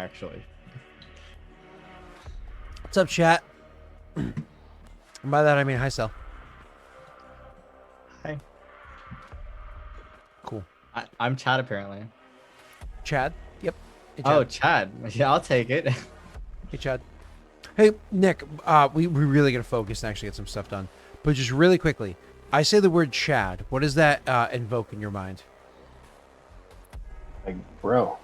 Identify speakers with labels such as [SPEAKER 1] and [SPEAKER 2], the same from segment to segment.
[SPEAKER 1] actually.
[SPEAKER 2] What's up, chat? And by that I mean hi, Sel.
[SPEAKER 1] Hi.
[SPEAKER 2] Cool.
[SPEAKER 1] I'm Chad, apparently.
[SPEAKER 2] Chad? Yep. Hey,
[SPEAKER 1] Oh,
[SPEAKER 2] Chad.
[SPEAKER 1] Chad. Yeah, I'll take it.
[SPEAKER 2] Hey, Chad. Hey, Nick. We're really gonna focus and actually get some stuff done. But just really quickly, I say the word Chad. What does that invoke in your mind?
[SPEAKER 3] Like, bro.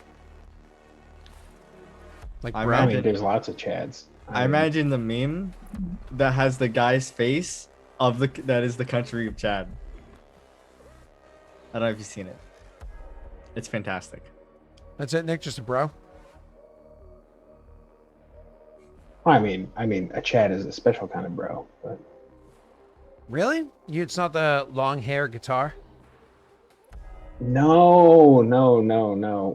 [SPEAKER 2] Like,
[SPEAKER 1] I
[SPEAKER 2] bro?
[SPEAKER 3] I mean,
[SPEAKER 1] imagine
[SPEAKER 3] there's lots of Chads.
[SPEAKER 1] I imagine the meme that has the guy's face of that is the country of Chad. I don't know if you've seen it. It's fantastic.
[SPEAKER 2] That's it, Nick. Just a bro.
[SPEAKER 3] I mean, a Chad is a special kind of bro. But
[SPEAKER 2] Really? It's not the long hair guitar.
[SPEAKER 3] no.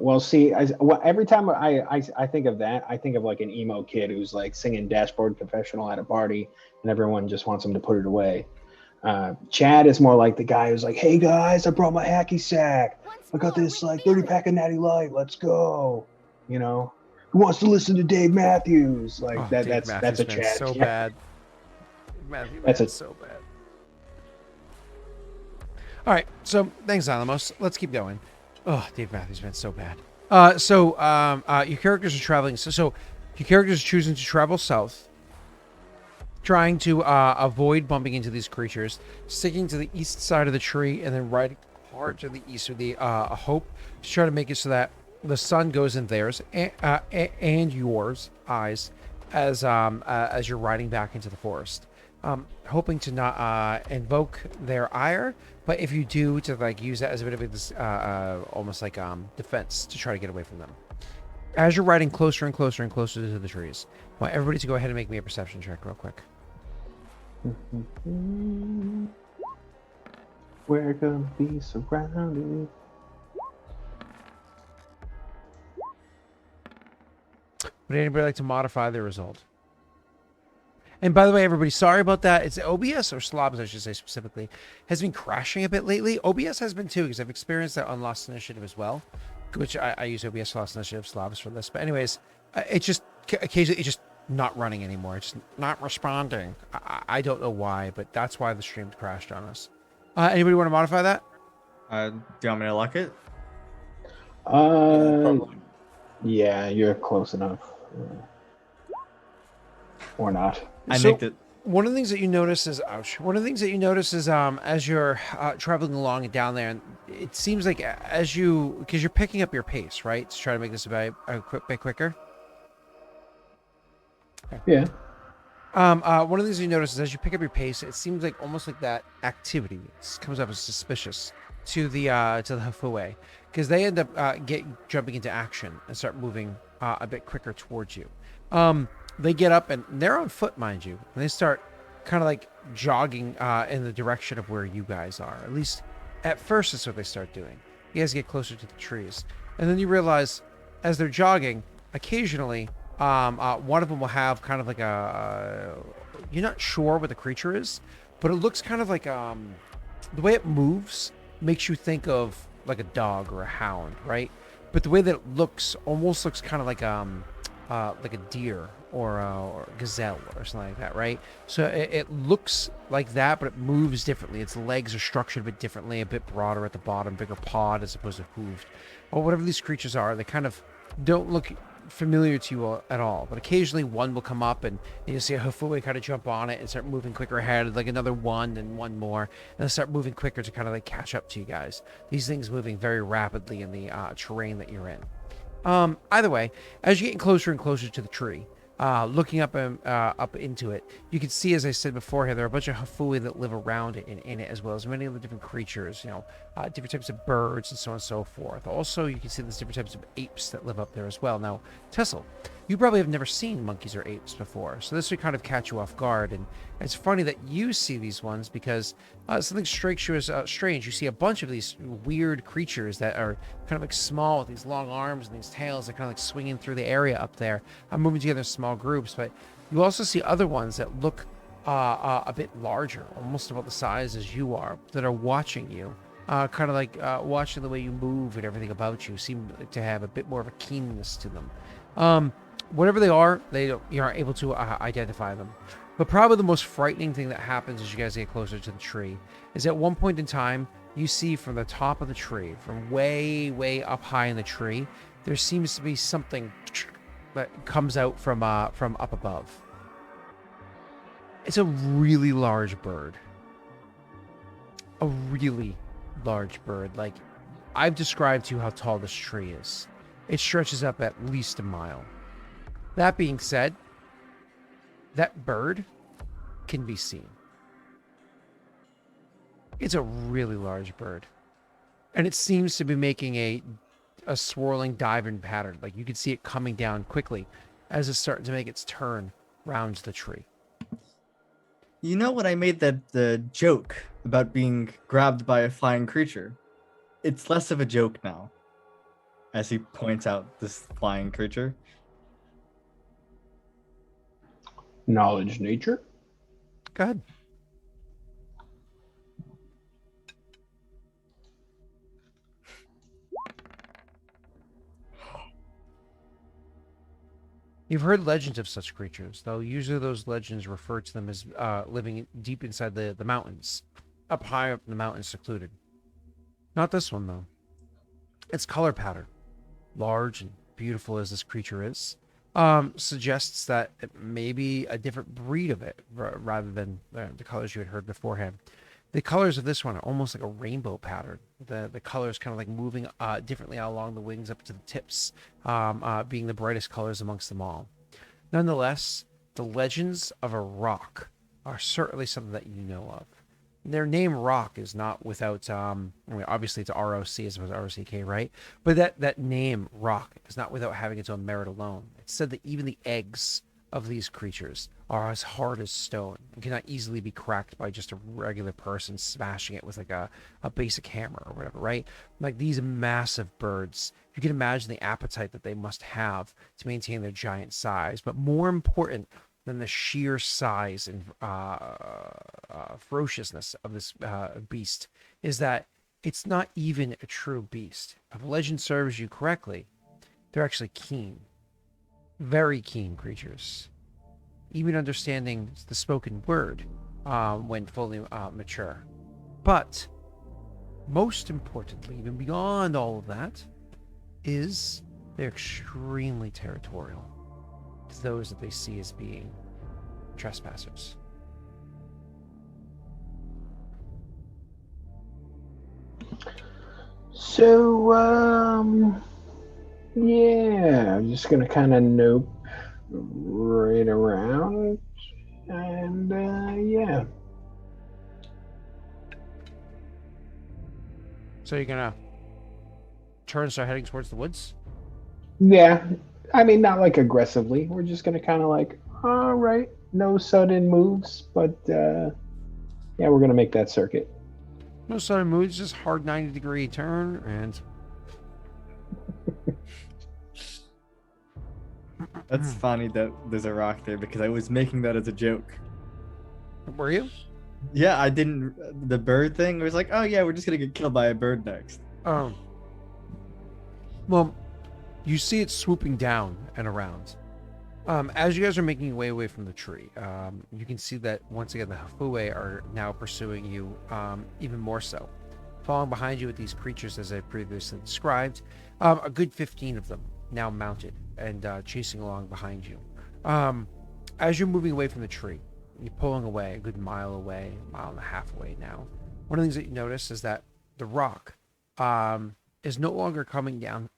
[SPEAKER 3] Well, see, every time I think of that, I think of like an emo kid who's like singing Dashboard Confessional at a party, and everyone just wants him to put it away. Chad is more like the guy who's like, "Hey guys, I brought my hacky sack. I got this like 30 pack of Natty Light. Let's go." You know, who wants to listen to Dave Matthews? Like
[SPEAKER 2] Oh,
[SPEAKER 3] that.
[SPEAKER 2] Dave
[SPEAKER 3] That's a
[SPEAKER 2] Matthews, man,
[SPEAKER 3] Chad.
[SPEAKER 2] so
[SPEAKER 3] Yeah.
[SPEAKER 2] bad. Matthew,
[SPEAKER 3] That's
[SPEAKER 2] man, so bad. All right, so thanks, Alamos. Let's keep going. Oh, Dave Matthews, man, so bad. Your characters are traveling. So your characters are choosing to travel south, trying to avoid bumping into these creatures, sticking to the east side of the tree, and then riding hard to the east with the hope to try to make it so that the sun goes in theirs and yours eyes as you're riding back into the forest. Hoping to not invoke their ire, but if you do, to like use that as a bit of this almost like defense to try to get away from them. As you're riding closer and closer and closer to the trees, I want everybody to go ahead and make me a perception check real quick.
[SPEAKER 3] We're gonna be surrounded.
[SPEAKER 2] Would anybody like to modify the result? And by the way, everybody, sorry about that. It's OBS or Slobs, I should say specifically, has been crashing a bit lately. OBS has been too, because I've experienced that on Lost Initiative as well, which I use OBS for Lost Initiative, Slobs for this. But anyways, it's just occasionally it's just not running anymore. It's just not responding. I don't know why, but that's why the stream crashed on us. Anybody want to modify that?
[SPEAKER 1] Do you want me to lock it?
[SPEAKER 3] Yeah, you're close enough. Or not.
[SPEAKER 1] I
[SPEAKER 2] So-
[SPEAKER 1] nicked it.
[SPEAKER 2] One of the things that you notice is, one of the things that you notice is, as you're traveling along and down there, and it seems like because you're picking up your pace, right, to try to make this a bit quicker.
[SPEAKER 3] Yeah.
[SPEAKER 2] One of the things you notice is as you pick up your pace, it seems like almost like that activity comes up as suspicious to the Hafue, because they end up jumping into action and start moving a bit quicker towards you. They get up and they're on foot, mind you, and they start kind of like jogging in the direction of where you guys are. At least at first, that's what they start doing. You guys get closer to the trees, and then you realize as they're jogging, occasionally, one of them will have kind of like you're not sure what the creature is, but it looks kind of like the way it moves makes you think of like a dog or a hound, right? But the way that it looks almost looks kind of like a deer or a gazelle or something like that, right? So it looks like that, but it moves differently. Its legs are structured a bit differently, a bit broader at the bottom, bigger pawed as opposed to hooved. Or whatever these creatures are, they kind of don't look familiar to you at all. But occasionally one will come up and you'll see a Hafui kind of jump on it and start moving quicker ahead, like another one and one more, and they'll start moving quicker to kind of like catch up to you guys. These things moving very rapidly in the terrain that you're in. Either way, as you're getting closer and closer to the tree, looking up into it, you can see, as I said before, here there are a bunch of Hafui that live around it and in it, as well as many other different creatures, different types of birds and so on and so forth. Also, you can see there's different types of apes that live up there as well. Now, Tessel, you probably have never seen monkeys or apes before, so this would kind of catch you off guard. And it's funny that you see these ones because something strikes you as strange. You see a bunch of these weird creatures that are kind of like small with these long arms and these tails that kind of like swinging through the area up there, moving together in small groups. But you also see other ones that look a bit larger, almost about the size as you are, that are watching you. Kind of like watching the way you move and everything about you, seem to have a bit more of a keenness to them. Whatever they are, you aren't able to identify them. But probably the most frightening thing that happens as you guys get closer to the tree is at one point in time, you see from the top of the tree, from way, way up high in the tree, there seems to be something that comes out from up above. It's a really large bird. A really large bird. Like, I've described to you how tall this tree is. It stretches up at least a mile. That being said, that bird can be seen. It's a really large bird. And it seems to be making a swirling diving pattern. Like, you can see it coming down quickly as it's starting to make its turn round the tree.
[SPEAKER 1] You know when I made the joke about being grabbed by a flying creature? It's less of a joke now, as he points out this flying creature.
[SPEAKER 3] Knowledge nature.
[SPEAKER 2] Go ahead. You've heard legends of such creatures, though usually those legends refer to them as living deep inside the mountains, up high up in the mountains, secluded. Not this one, though. Its color pattern, large and beautiful as this creature is, suggests that it may be a different breed of it rather than the colors you had heard beforehand. The colors of this one are almost like a rainbow pattern. The colors kind of like moving differently along the wings up to the tips, being the brightest colors amongst them all. Nonetheless, the legends of a rock are certainly something that you know of. Their name Rock is not without, obviously it's ROC as opposed to ROCK, right? But that name Rock is not without having its own merit alone. It's said that even the eggs of these creatures are as hard as stone and cannot easily be cracked by just a regular person smashing it with like a basic hammer or whatever, right? Like these massive birds, you can imagine the appetite that they must have to maintain their giant size. But more important than the sheer size and ferociousness of this beast is that it's not even a true beast. If legend serves you correctly, they're actually keen. Very keen creatures, even understanding the spoken word when fully mature. But most importantly, even beyond all of that, is they're extremely territorial to those that they see as being trespassers.
[SPEAKER 3] So, yeah, I'm just gonna kind of nope right around, and yeah.
[SPEAKER 2] So you're gonna turn and start heading towards the woods?
[SPEAKER 3] Yeah, I mean, not like aggressively. We're just gonna kind of like, all right, no sudden moves, but yeah, we're gonna make that circuit.
[SPEAKER 2] No sudden moves, just hard 90-degree turn and.
[SPEAKER 1] That's funny that there's a rock there because I was making that as a joke.
[SPEAKER 2] Were you?
[SPEAKER 1] Yeah, I didn't. The bird thing was like, oh yeah, we're just gonna get killed by a bird next.
[SPEAKER 2] Oh. Well, you see it swooping down and around. As you guys are making your way away from the tree, you can see that once again the Hafue are now pursuing you even more so. Following behind you with these creatures as I previously described, a good 15 of them now mounted and chasing along behind you. As you're moving away from the tree, you're pulling away a good mile away, a mile and a half away now. One of the things that you notice is that the rock is no longer coming down,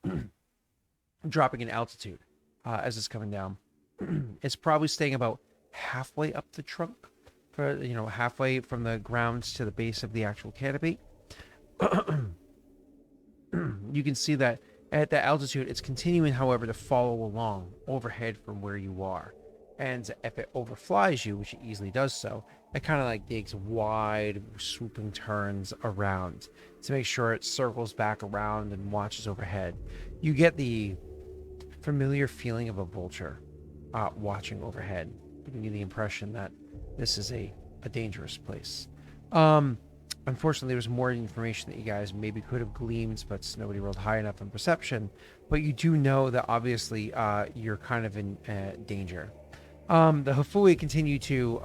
[SPEAKER 2] dropping in altitude as it's coming down. It's probably staying about halfway up the trunk, halfway from the ground to the base of the actual canopy. You can see that at that altitude, it's continuing, however, to follow along overhead from where you are. And if it overflies you, which it easily does so, it kind of like digs wide, swooping turns around to make sure it circles back around and watches overhead. You get the familiar feeling of a vulture watching overhead, giving you the impression that this is a dangerous place. Unfortunately, there was more information that you guys maybe could have gleaned, but nobody rolled high enough on perception. But you do know that obviously you're kind of in danger. The Hafui continue to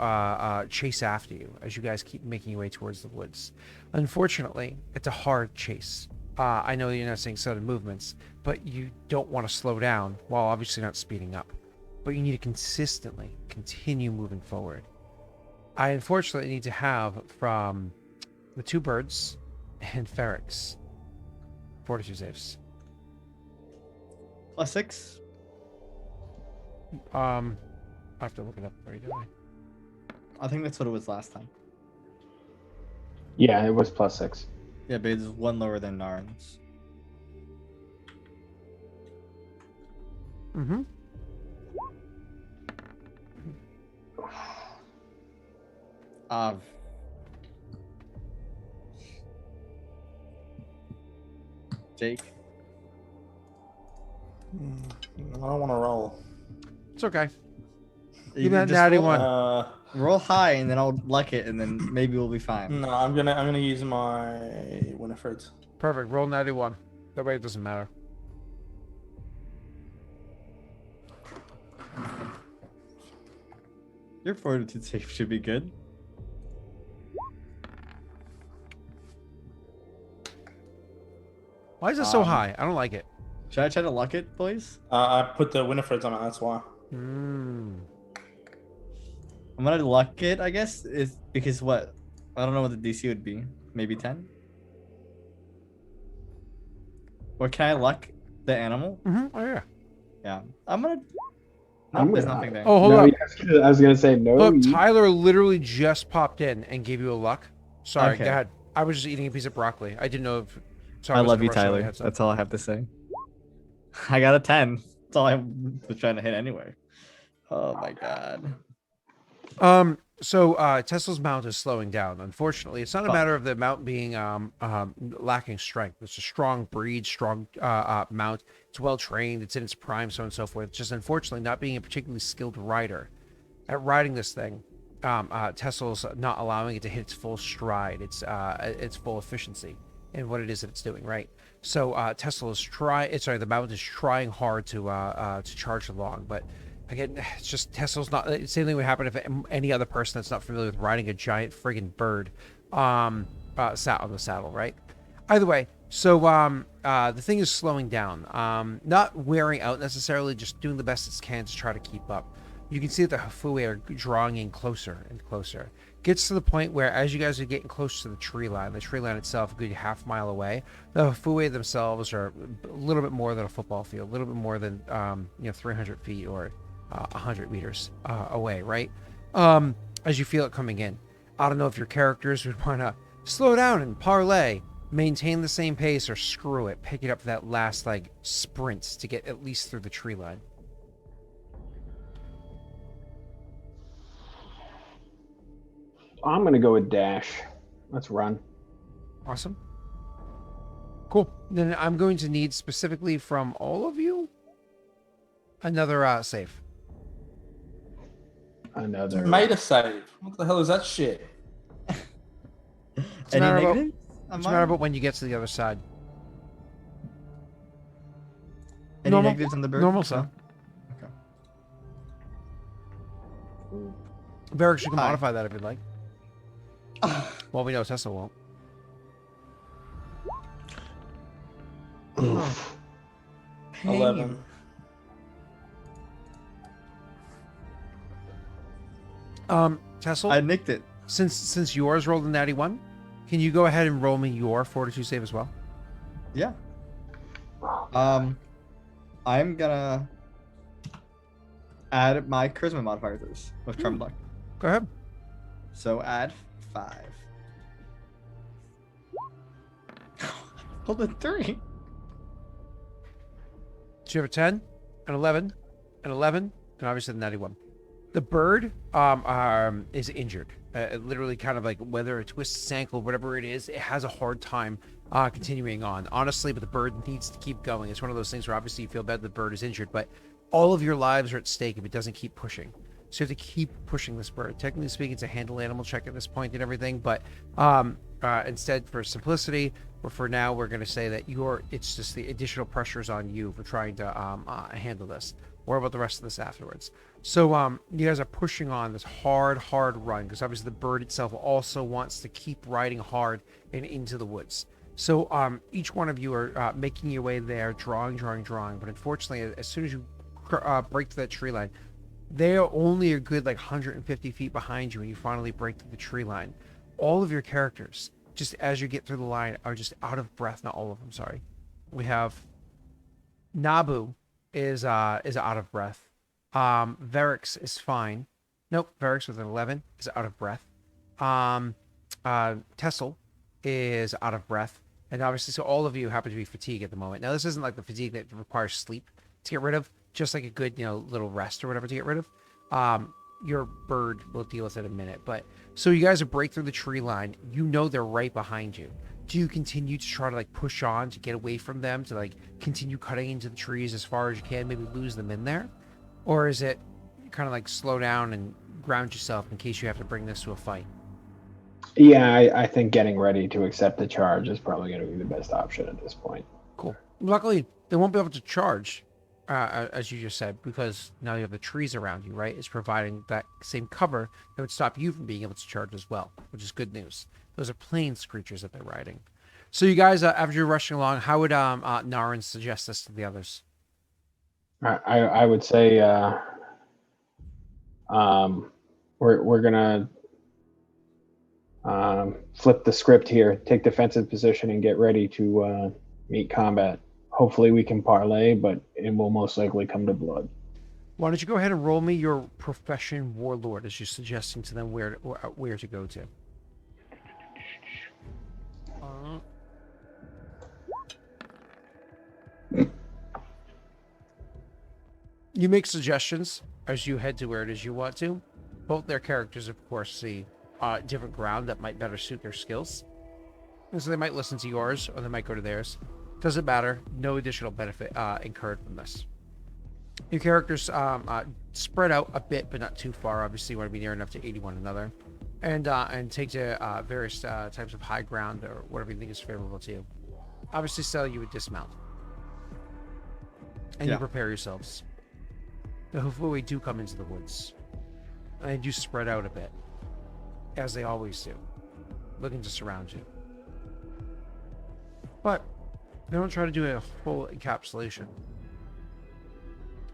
[SPEAKER 2] chase after you as you guys keep making your way towards the woods. Unfortunately, it's a hard chase. I know you're not seeing sudden movements, but you don't want to slow down while obviously not speeding up. But you need to consistently continue moving forward. I unfortunately need to have from the two birds and Ferrex fortitude saves.
[SPEAKER 1] +6.
[SPEAKER 2] I have to look it up for you, don't I?
[SPEAKER 1] I think that's what it was last time.
[SPEAKER 3] Yeah, it was +6.
[SPEAKER 1] Yeah, but it's one lower than Naren's.
[SPEAKER 2] Mm-hmm.
[SPEAKER 1] Jake.
[SPEAKER 4] I don't want to roll.
[SPEAKER 2] It's okay.
[SPEAKER 1] You
[SPEAKER 2] got
[SPEAKER 1] can just
[SPEAKER 2] natty
[SPEAKER 1] roll,
[SPEAKER 2] one.
[SPEAKER 1] roll high, and then I'll luck it, and then maybe we'll be fine.
[SPEAKER 4] No, I'm gonna use my Winifred's.
[SPEAKER 2] Perfect. Roll 91. That way it doesn't matter.
[SPEAKER 1] Your fortitude save should be good.
[SPEAKER 2] Why is it so high? I don't like it.
[SPEAKER 1] Should I try to luck it, boys?
[SPEAKER 4] I put the Winifred's on it. That's why.
[SPEAKER 2] Mm.
[SPEAKER 1] I'm gonna luck it, I guess. Is because what? I don't know what the DC would be. Maybe 10. Or can I luck the animal?
[SPEAKER 2] Mm-hmm. Oh, yeah.
[SPEAKER 1] Yeah. I'm gonna.
[SPEAKER 3] I'm
[SPEAKER 1] There's
[SPEAKER 3] gonna-
[SPEAKER 1] nothing there.
[SPEAKER 2] Oh, hold
[SPEAKER 3] No,
[SPEAKER 2] up.
[SPEAKER 3] yes, I was gonna say no.
[SPEAKER 2] Look,
[SPEAKER 3] you-
[SPEAKER 2] Tyler literally just popped in and gave you a luck. Sorry,
[SPEAKER 1] Okay.
[SPEAKER 2] go ahead. I was just eating a piece of broccoli. I didn't know if...
[SPEAKER 1] I
[SPEAKER 2] wasn't
[SPEAKER 1] love you,
[SPEAKER 2] rushing when
[SPEAKER 1] Tyler.
[SPEAKER 2] had some.
[SPEAKER 1] That's all I have to say. I got a 10. That's all I was trying to hit anyway. Oh my god.
[SPEAKER 2] So Tesla's mount is slowing down. Unfortunately, it's not a
[SPEAKER 1] Fuck.
[SPEAKER 2] matter of the mount being lacking strength. It's a strong breed, strong mount. It's well trained. It's in its prime, so on and so forth. Just unfortunately, not being a particularly skilled rider at riding this thing, Tesla's not allowing it to hit its full stride, its full efficiency in what it is that it's doing. Right. So the mount is trying hard to charge along, but. Again, it's just Tesla's not. The same thing would happen if any other person that's not familiar with riding a giant friggin' bird sat on the saddle, right? Either way, so the thing is slowing down, not wearing out necessarily, just doing the best it can to try to keep up. You can see that the Hafui are drawing in closer and closer. Gets to the point where, as you guys are getting close to the tree line itself, a good half mile away, the Hafui themselves are a little bit more than a football field, a little bit more than 300 feet or 100 meters away, right? As you feel it coming in. I don't know if your characters would want to slow down and parlay, maintain the same pace, or screw it, pick it up for that last sprint to get at least through the tree line.
[SPEAKER 3] I'm gonna go with dash. Let's run.
[SPEAKER 2] Awesome. Cool. Then I'm going to need specifically from all of you another save.
[SPEAKER 3] Another.
[SPEAKER 4] Made a save. What the hell is that shit?
[SPEAKER 2] It's a
[SPEAKER 1] Any
[SPEAKER 2] matter about-
[SPEAKER 1] negatives?
[SPEAKER 2] It's a matter about when you get to the other side.
[SPEAKER 1] Any
[SPEAKER 2] normal-
[SPEAKER 1] negatives on the bird?
[SPEAKER 2] normal, sir.
[SPEAKER 1] Okay.
[SPEAKER 2] Varric, you can
[SPEAKER 1] Hi.
[SPEAKER 2] modify that if you'd like. Well, we know Tesla won't.
[SPEAKER 3] Oof.
[SPEAKER 4] 11.
[SPEAKER 2] Tesla,
[SPEAKER 1] I nicked it.
[SPEAKER 2] since yours rolled a natty 1, can you go ahead and roll me your fortitude save as well?
[SPEAKER 1] Yeah. I'm gonna add my charisma modifier to this with charm luck.
[SPEAKER 2] Go ahead.
[SPEAKER 1] So add 5. Hold on, 3.
[SPEAKER 2] So you have a 10, an 11, an 11, and obviously the natty 1. The bird is injured. Literally kind of like whether it twists its ankle, whatever it is, it has a hard time continuing on. Honestly, but the bird needs to keep going. It's one of those things where obviously you feel bad the bird is injured, but all of your lives are at stake if it doesn't keep pushing. So you have to keep pushing this bird. Technically speaking, it's a handle animal check at this point and everything, but instead, for simplicity, or for now, we're going to say that it's just the additional pressures on you for trying to handle this. Worry about the rest of this afterwards. So you guys are pushing on this hard run, because obviously the bird itself also wants to keep riding hard and into the woods. So each one of you are making your way there, drawing. But unfortunately, as soon as you break through that tree line, they are only a good like 150 feet behind you when you finally break through the tree line. All of your characters, just as you get through the line, are just out of breath. Not all of them, sorry. We have Nabu is out of breath. Verix is fine. Nope, Verix with an 11 is out of breath. Tessel is out of breath. And obviously, so all of you happen to be fatigued at the moment. Now, this isn't like the fatigue that requires sleep to get rid of, just like a good, little rest or whatever to get rid of. Your bird will deal with it in a minute. But so you guys break through the tree line. They're right behind you. Do you continue to try to like push on to get away from them, to like continue cutting into the trees as far as you can, maybe lose them in there? Or is it kind of like slow down and ground yourself in case you have to bring this to a fight?
[SPEAKER 3] Yeah, I think getting ready to accept the charge is probably going to be the best option at this point.
[SPEAKER 2] Cool. Luckily, they won't be able to charge, as you just said, because now you have the trees around you, right? It's providing that same cover that would stop you from being able to charge as well, which is good news. Those are plains creatures that they're riding. So you guys, after you're rushing along, how would Naren suggest this to the others?
[SPEAKER 3] I would say we're gonna flip the script here, take defensive position, and get ready to meet combat. Hopefully we can parlay, but it will most likely come to blood.
[SPEAKER 2] Why don't you go ahead and roll me your profession warlord as you're suggesting to them where to go to. You make suggestions as you head to where it is you want to. Both their characters, of course, see different ground that might better suit their skills. And so they might listen to yours, or they might go to theirs. Doesn't matter. No additional benefit incurred from this. Your characters spread out a bit, but not too far. Obviously, you want to be near enough to 80 one another. And take to various types of high ground, or whatever you think is favorable to you. Obviously, so you would dismount. And you prepare yourselves. The Hufui do come into the woods. And they do spread out a bit, as they always do, looking to surround you. But they don't try to do a full encapsulation.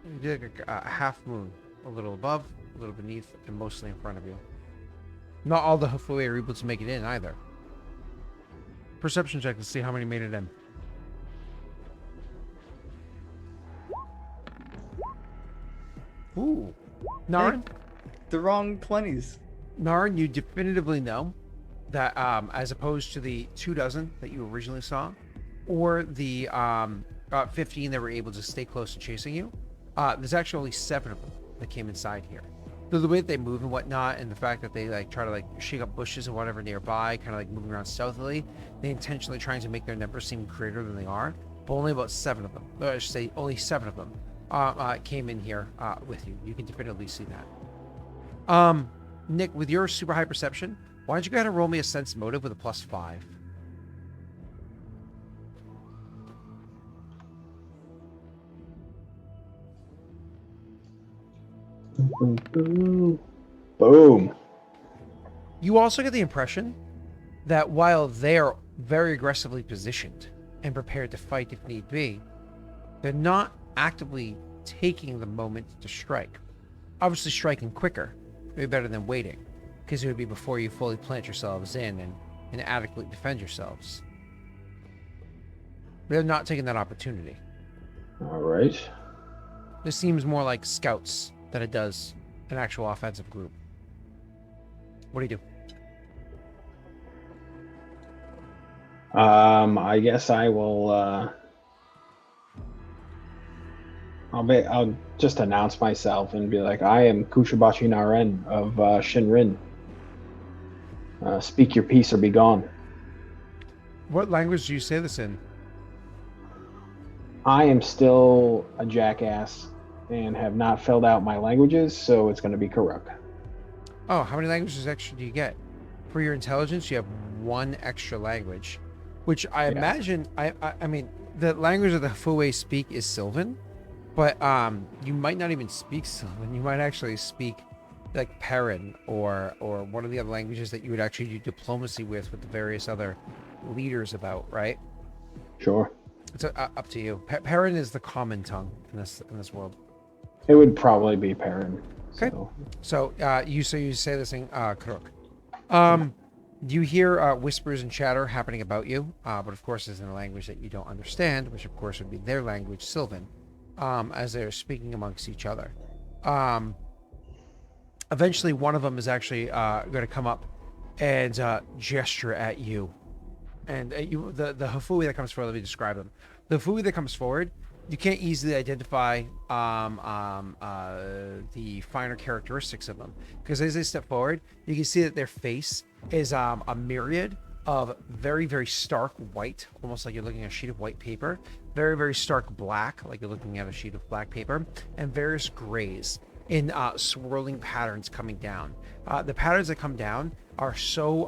[SPEAKER 2] You do like a half moon, a little above, a little beneath, and mostly in front of you. Not all the Hufui are able to make it in either. Perception check to see how many made it in. Ooh. Naren?
[SPEAKER 1] The wrong 20s.
[SPEAKER 2] Naren, you definitively know that as opposed to the 24 that you originally saw, or the 15 that were able to stay close to chasing you, there's actually only 7 of them that came inside here. The way that they move and whatnot, and the fact that they like try to like shake up bushes and whatever nearby, kind of like moving around stealthily, they intentionally trying to make their numbers seem greater than they are. But only about 7 of them, or I should say only 7 of them, came in here with you. You can definitively see that. Nick, with your super high perception, why don't you go ahead and roll me a sense motive with a +5?
[SPEAKER 3] Boom.
[SPEAKER 2] You also get the impression that while they are very aggressively positioned and prepared to fight if need be, they're not actively taking the moment to strike. Obviously, striking quicker would be better than waiting, because it would be before you fully plant yourselves in and adequately defend yourselves. They're not taking that opportunity.
[SPEAKER 3] All right.
[SPEAKER 2] This seems more like scouts than it does an actual offensive group. What do you do?
[SPEAKER 3] I guess I will. I'll just announce myself and be like, I am Kushibashi Naren of Shinrin. Speak your piece or be gone.
[SPEAKER 2] What language do you say this in?
[SPEAKER 3] I am still a jackass and have not filled out my languages, so it's going to be Karuk.
[SPEAKER 2] Oh, how many languages extra do you get? For your intelligence, you have one extra language, which I imagine. I mean, the language that the Fue speak is Sylvan, but you might not even speak Sylvan. You might actually speak like Perrin or one of the other languages that you would actually do diplomacy with the various other leaders about, right?
[SPEAKER 3] Sure.
[SPEAKER 2] It's up to you. Perrin is the common tongue in this world.
[SPEAKER 3] It would probably be Perrin.
[SPEAKER 2] Okay. So you say this thing, Karuk. You hear whispers and chatter happening about you, but of course it's in a language that you don't understand, which of course would be their language, Sylvan, as they're speaking amongst each other. Eventually, one of them is actually going to come up and gesture at you. And the Hafui that comes forward, let me describe them. The Hafui that comes forward, you can't easily identify the finer characteristics of them, because as they step forward, you can see that their face is a myriad of very, very stark white, almost like you're looking at a sheet of white paper, very, very stark black, like you're looking at a sheet of black paper, and various grays in swirling patterns coming down. The patterns that come down are so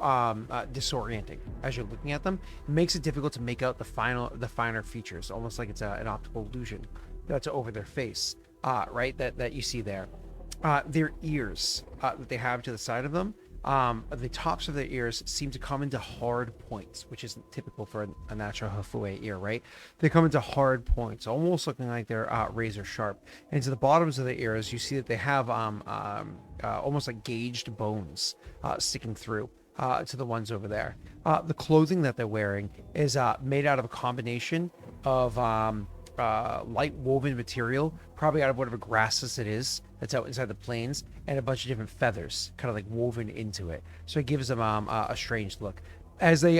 [SPEAKER 2] disorienting as you're looking at them. It makes it difficult to make out the finer features, almost like it's an optical illusion that's over their face, right? That you see there. Their ears that they have to the side of them, the tops of their ears seem to come into hard points, which isn't typical for a natural Hafue ear, right? They come into hard points, almost looking like they're razor sharp. And to the bottoms of the ears, you see that they have almost like gauged bones sticking through to the ones over there. The clothing that they're wearing is made out of a combination of light woven material, probably out of whatever grasses it is that's out inside the plains, and a bunch of different feathers kind of like woven into it. So it gives them a strange look. As they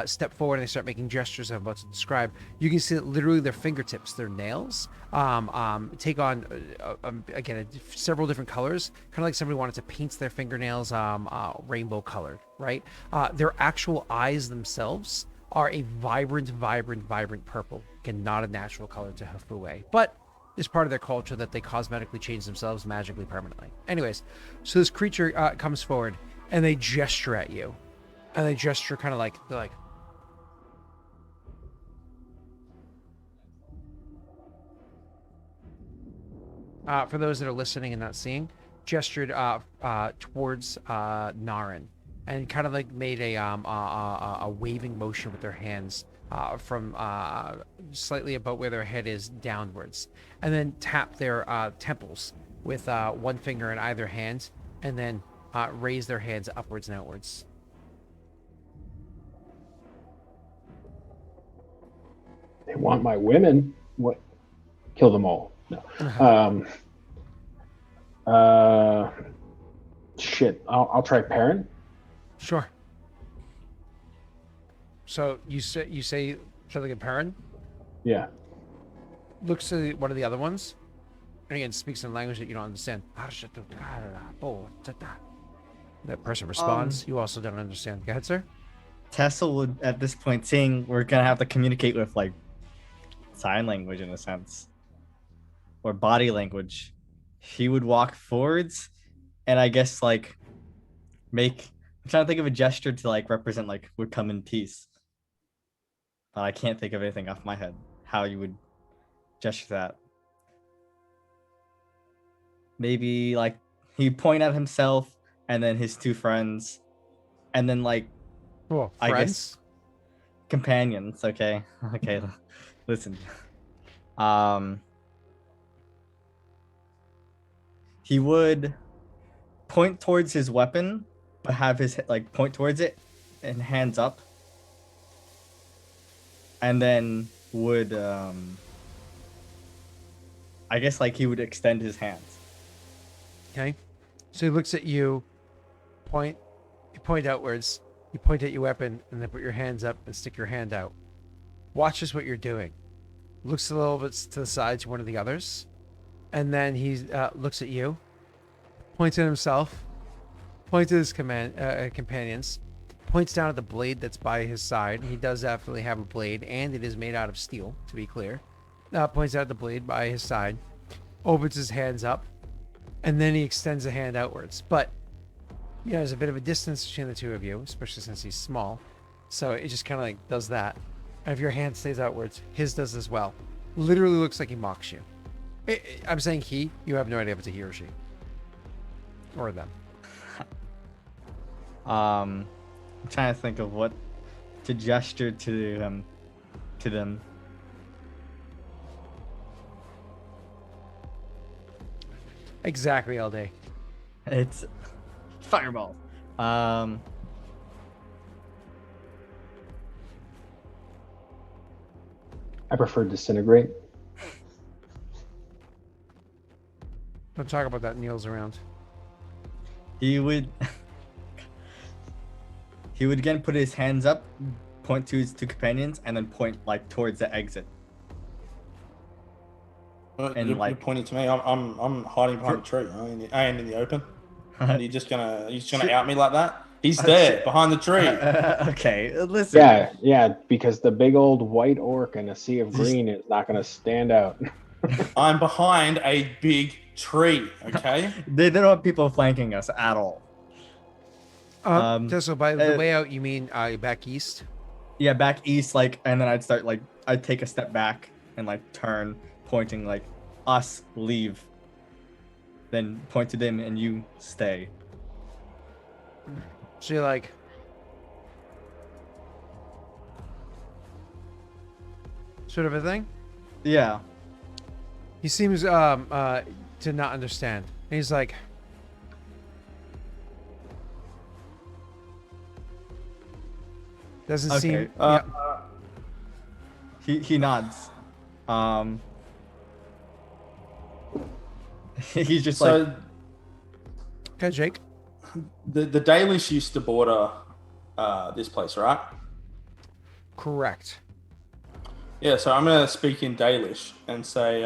[SPEAKER 2] step forward and they start making gestures I'm about to describe, you can see that literally their fingertips, their nails, take on, again, several different colors, kind of like somebody wanted to paint their fingernails rainbow colored, right? Their actual eyes themselves are a vibrant purple. Again, not a natural color to Hafue, but it's part of their culture that they cosmetically change themselves magically permanently. Anyways, so this creature comes forward and they gesture at you. And they gesture kind of like, they're like, for those that are listening and not seeing, gestured towards Naren, and kind of like made a waving motion with their hands from slightly about where their head is downwards, and then tap their temples with one finger in either hand, and then raise their hands upwards and outwards.
[SPEAKER 3] They want my women. What? Kill them all. No. Shit. I'll try Perrin.
[SPEAKER 2] Sure. So you say something in Perrin?
[SPEAKER 3] Yeah.
[SPEAKER 2] Looks to one of the other ones, and again speaks in a language that you don't understand. That person responds. You also don't understand. Go ahead, sir.
[SPEAKER 1] Tessel would, at this point, seeing we're gonna have to communicate with like sign language in a sense, or body language, he would walk forwards, and I guess like make. I'm trying to think of a gesture to like represent like would come in peace. But I can't think of anything off my head how you would gesture that. Maybe like he'd point at himself and then his two friends, and then like
[SPEAKER 2] Cool.
[SPEAKER 1] I
[SPEAKER 2] Friends?
[SPEAKER 1] guess companions. Okay. Listen. He would point towards his weapon, but have his like point towards it and hands up, and then would I guess like he would extend his hands.
[SPEAKER 2] Okay. So he looks at you, you point outwards, you point at your weapon, and then put your hands up and stick your hand out. Watches what you're doing. Looks a little bit to the side to one of the others, and then he looks at you, points at himself, points at his companions, points down at the blade that's by his side. He does definitely have a blade, and it is made out of steel, to be clear. Points out the blade by his side, opens his hands up, and then he extends a hand outwards. But there's a bit of a distance between the two of you, especially since he's small. So it just kind of like does that. And if your hand stays outwards, his does as well. Literally looks like he mocks you. I'm saying he. You have no idea if it's a he or she. Or them.
[SPEAKER 1] I'm trying to think of what to gesture to them.
[SPEAKER 2] Exactly, all day.
[SPEAKER 1] It's fireball.
[SPEAKER 3] I prefer disintegrate.
[SPEAKER 2] Don't talk about that. Neil's around.
[SPEAKER 1] He would again put his hands up, point to his two companions, and then point like towards the exit. And
[SPEAKER 4] you're
[SPEAKER 1] like
[SPEAKER 4] pointing to me. I'm hiding behind a tree. I ain't in the open. And you're just gonna out me like that? He's there behind the tree.
[SPEAKER 1] Okay, listen.
[SPEAKER 3] Yeah, because the big old white orc in a sea of green is not going to stand out.
[SPEAKER 4] I'm behind a big tree. Okay.
[SPEAKER 1] They don't have people flanking us at all.
[SPEAKER 2] So by the way out, you mean back east?
[SPEAKER 1] Yeah, back east, like, and then I'd take a step back and like turn, pointing like us leave. Then point to them and you stay.
[SPEAKER 2] So you're like, sort of a thing.
[SPEAKER 1] Yeah.
[SPEAKER 2] He seems to not understand. And he's like, doesn't seem. Yeah.
[SPEAKER 1] He nods. He's just like.
[SPEAKER 2] Okay, Jake.
[SPEAKER 4] The Daelish used to border this place, right?
[SPEAKER 2] Correct.
[SPEAKER 4] Yeah, so I'm gonna speak in Daelish and say,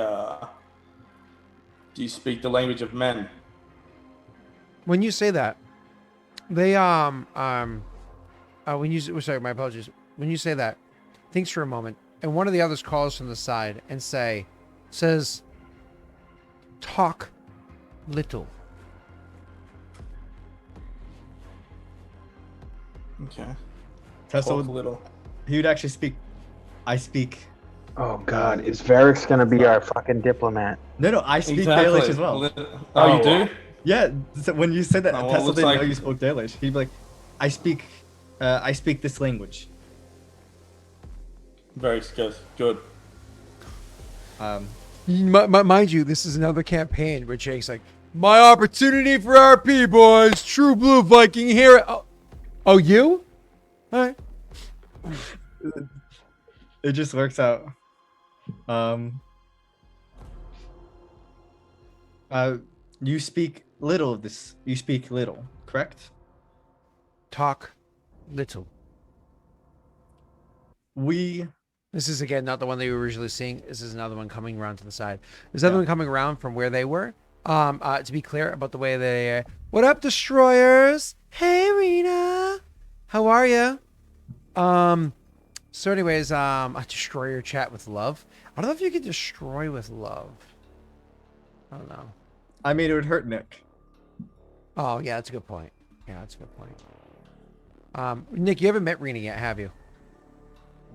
[SPEAKER 4] "Do you speak the language of men?"
[SPEAKER 2] When you say that, they when you sorry, my apologies. When you say that, thinks for a moment, and one of the others calls from the side and says, "Talk little."
[SPEAKER 4] Okay.
[SPEAKER 1] Tessa
[SPEAKER 4] Talk
[SPEAKER 1] would,
[SPEAKER 4] little.
[SPEAKER 1] he would actually speak. I speak.
[SPEAKER 3] Oh God, is Varric's gonna be our fucking diplomat?
[SPEAKER 1] No, I speak
[SPEAKER 4] Exactly.
[SPEAKER 1] Daelish as well.
[SPEAKER 4] Oh, you do?
[SPEAKER 1] Yeah, so when you said that,
[SPEAKER 4] Oh, well,
[SPEAKER 1] Tessa
[SPEAKER 4] looks
[SPEAKER 1] didn't know
[SPEAKER 4] like-
[SPEAKER 1] you spoke Daelish. He'd be like, I speak this language.
[SPEAKER 4] Very good.
[SPEAKER 2] Mind you, this is another campaign where Jake's like, "My opportunity for RP, boys. True blue Viking here." Oh, you? All right.
[SPEAKER 1] It just works out. You speak little of this. You speak little, correct?
[SPEAKER 2] Talk little. This is again not the one that you were originally seeing. This is another one coming around to the side. There's another one coming around from where they were. To be clear about the way they. What up, destroyers? Hey, Rena. How are you? So, anyways, a destroyer chat with love. I don't know if you can destroy with love. I don't know.
[SPEAKER 1] I mean, it would hurt Nick.
[SPEAKER 2] Oh, yeah, that's a good point. Nick, you haven't met Rena yet, have you?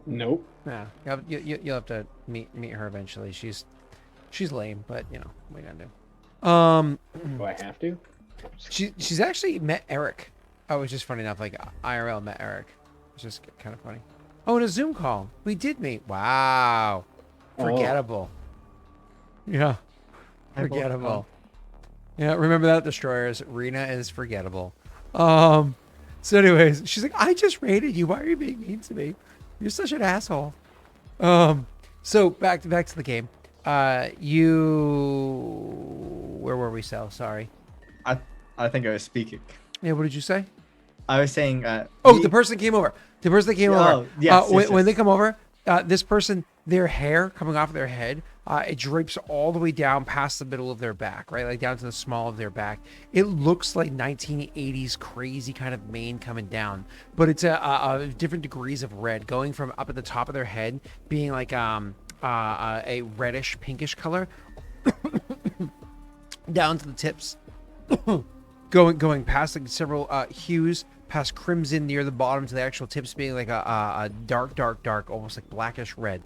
[SPEAKER 3] Nope.
[SPEAKER 2] Yeah, you'll have to meet her eventually. She's lame, but what are you gonna do?
[SPEAKER 3] Do I have to?
[SPEAKER 2] She's actually met Eric. Oh, it's just funny enough. Like IRL met Eric. It's just kind of funny. Oh, in a Zoom call, we did meet. Wow, forgettable. Yeah, forgettable. Yeah, remember that, destroyers. Rena is forgettable. So, anyways, she's like, "I just raided you. Why are you being mean to me? You're such an asshole." So back to the game. Where were we, Sal? Sorry.
[SPEAKER 1] I think I was speaking.
[SPEAKER 2] Yeah, what did you say?
[SPEAKER 1] I was saying.
[SPEAKER 2] The person came over.
[SPEAKER 1] Oh, yes,
[SPEAKER 2] when they come over, this person, their hair coming off their head, it drapes all the way down past the middle of their back, right? Like down to the small of their back. It looks like 1980s crazy kind of mane coming down, but it's a different degrees of red, going from up at the top of their head being like a reddish pinkish color down to the tips, going past like several hues, past crimson near the bottom to the actual tips being like a dark, almost like blackish red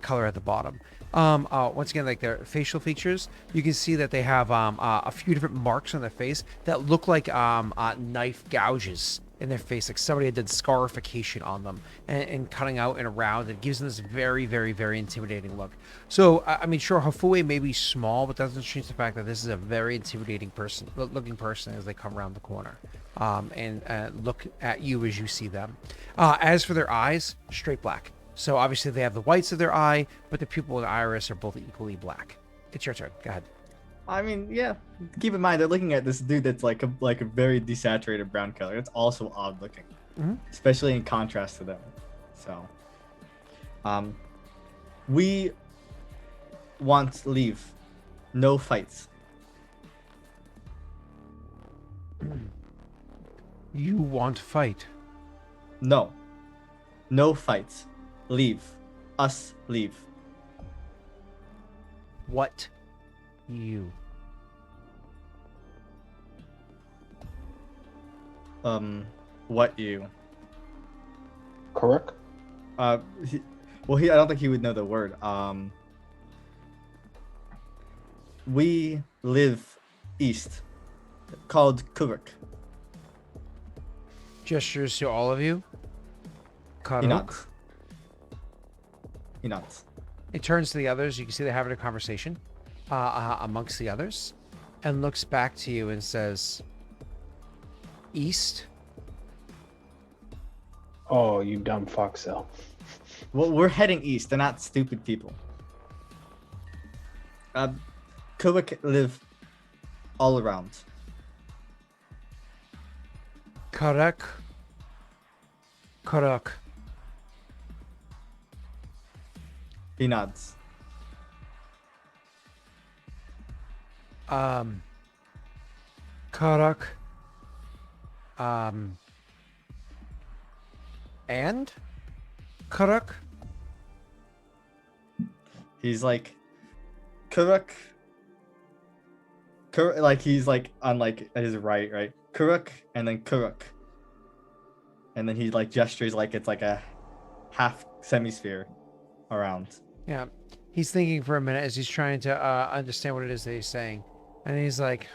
[SPEAKER 2] color at the bottom. Once again, like their facial features, you can see that they have a few different marks on their face that look like knife gouges in their face, like somebody had done scarification on them and cutting out and around. It gives them this very, very, very intimidating look. So, I mean, sure, Hafue may be small, but that doesn't change the fact that this is a very intimidating looking person as they come around the corner and look at you as you see them. As for their eyes, straight black. So obviously they have the whites of their eye, but the pupil and iris are both equally black. It's your turn. Go ahead.
[SPEAKER 1] I mean, yeah. Keep in mind they're looking at this dude that's like a very desaturated brown color. It's also odd looking, especially in contrast to them. So, we want leave, no fights.
[SPEAKER 2] You want fight?
[SPEAKER 1] No fights. Leave. Us leave.
[SPEAKER 2] What? You.
[SPEAKER 1] What you?
[SPEAKER 3] Correct.
[SPEAKER 1] I don't think he would know the word. We live east, called Kuruk.
[SPEAKER 2] Gestures to all of you.
[SPEAKER 1] He nods. He nods.
[SPEAKER 2] It turns to the others. You can see they're having a conversation amongst the others, and looks back to you and says, "East."
[SPEAKER 3] Oh, you dumb fuck, Cell.
[SPEAKER 1] Well, we're heading east. They're not stupid people. Kuruk live all around.
[SPEAKER 2] Karak.
[SPEAKER 1] He nods.
[SPEAKER 2] Karak. And Karak.
[SPEAKER 1] He's like Kuruk. Like he's like on like his right. Kuruk and then Kuruk. And then he like gestures like it's like a half semisphere around.
[SPEAKER 2] Yeah. He's thinking for a minute as he's trying to understand what it is that he's saying. And he's like,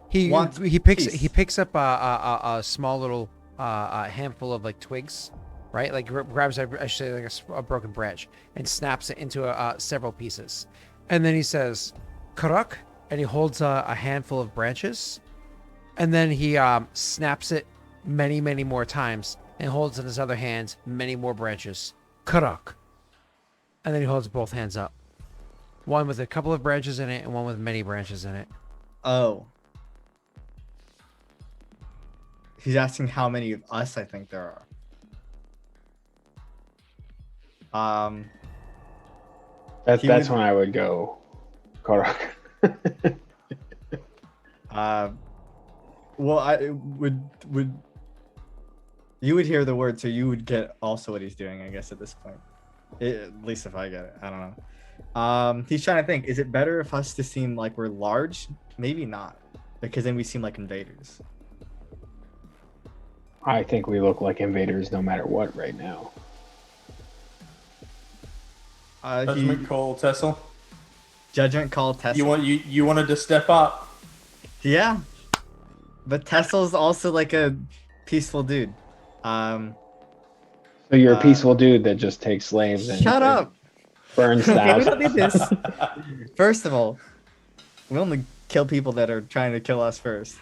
[SPEAKER 2] he picks up a small little handful of like twigs, right? Like grabs I should say like a broken branch and snaps it into several pieces. And then he says, "Karak," and he holds a handful of branches, and then he snaps it many, many more times and holds in his other hand many more branches. Karak. And then he holds both hands up. One with a couple of branches in it and one with many branches in it.
[SPEAKER 1] Oh. He's asking how many of us I think there are.
[SPEAKER 3] That's when I would go, Karak.
[SPEAKER 1] Well, I would you would hear the word, so you would get also what he's doing, I guess, at this point. At least if I get it, I don't know. He's trying to think, is it better if us to seem like we're large? Maybe not, because then we seem like invaders.
[SPEAKER 3] I think we look like invaders no matter what right now.
[SPEAKER 4] Judgment call, Tessel.
[SPEAKER 1] Judgment call, Tessel.
[SPEAKER 4] You wanted to step up.
[SPEAKER 1] Yeah, but Tessel's also like a peaceful dude.
[SPEAKER 3] So you're a peaceful dude that just takes slaves and
[SPEAKER 1] shut up.
[SPEAKER 3] Burns
[SPEAKER 1] Okay, we
[SPEAKER 3] thousands.
[SPEAKER 1] don't need this. First of all, we only kill people that are trying to kill us first.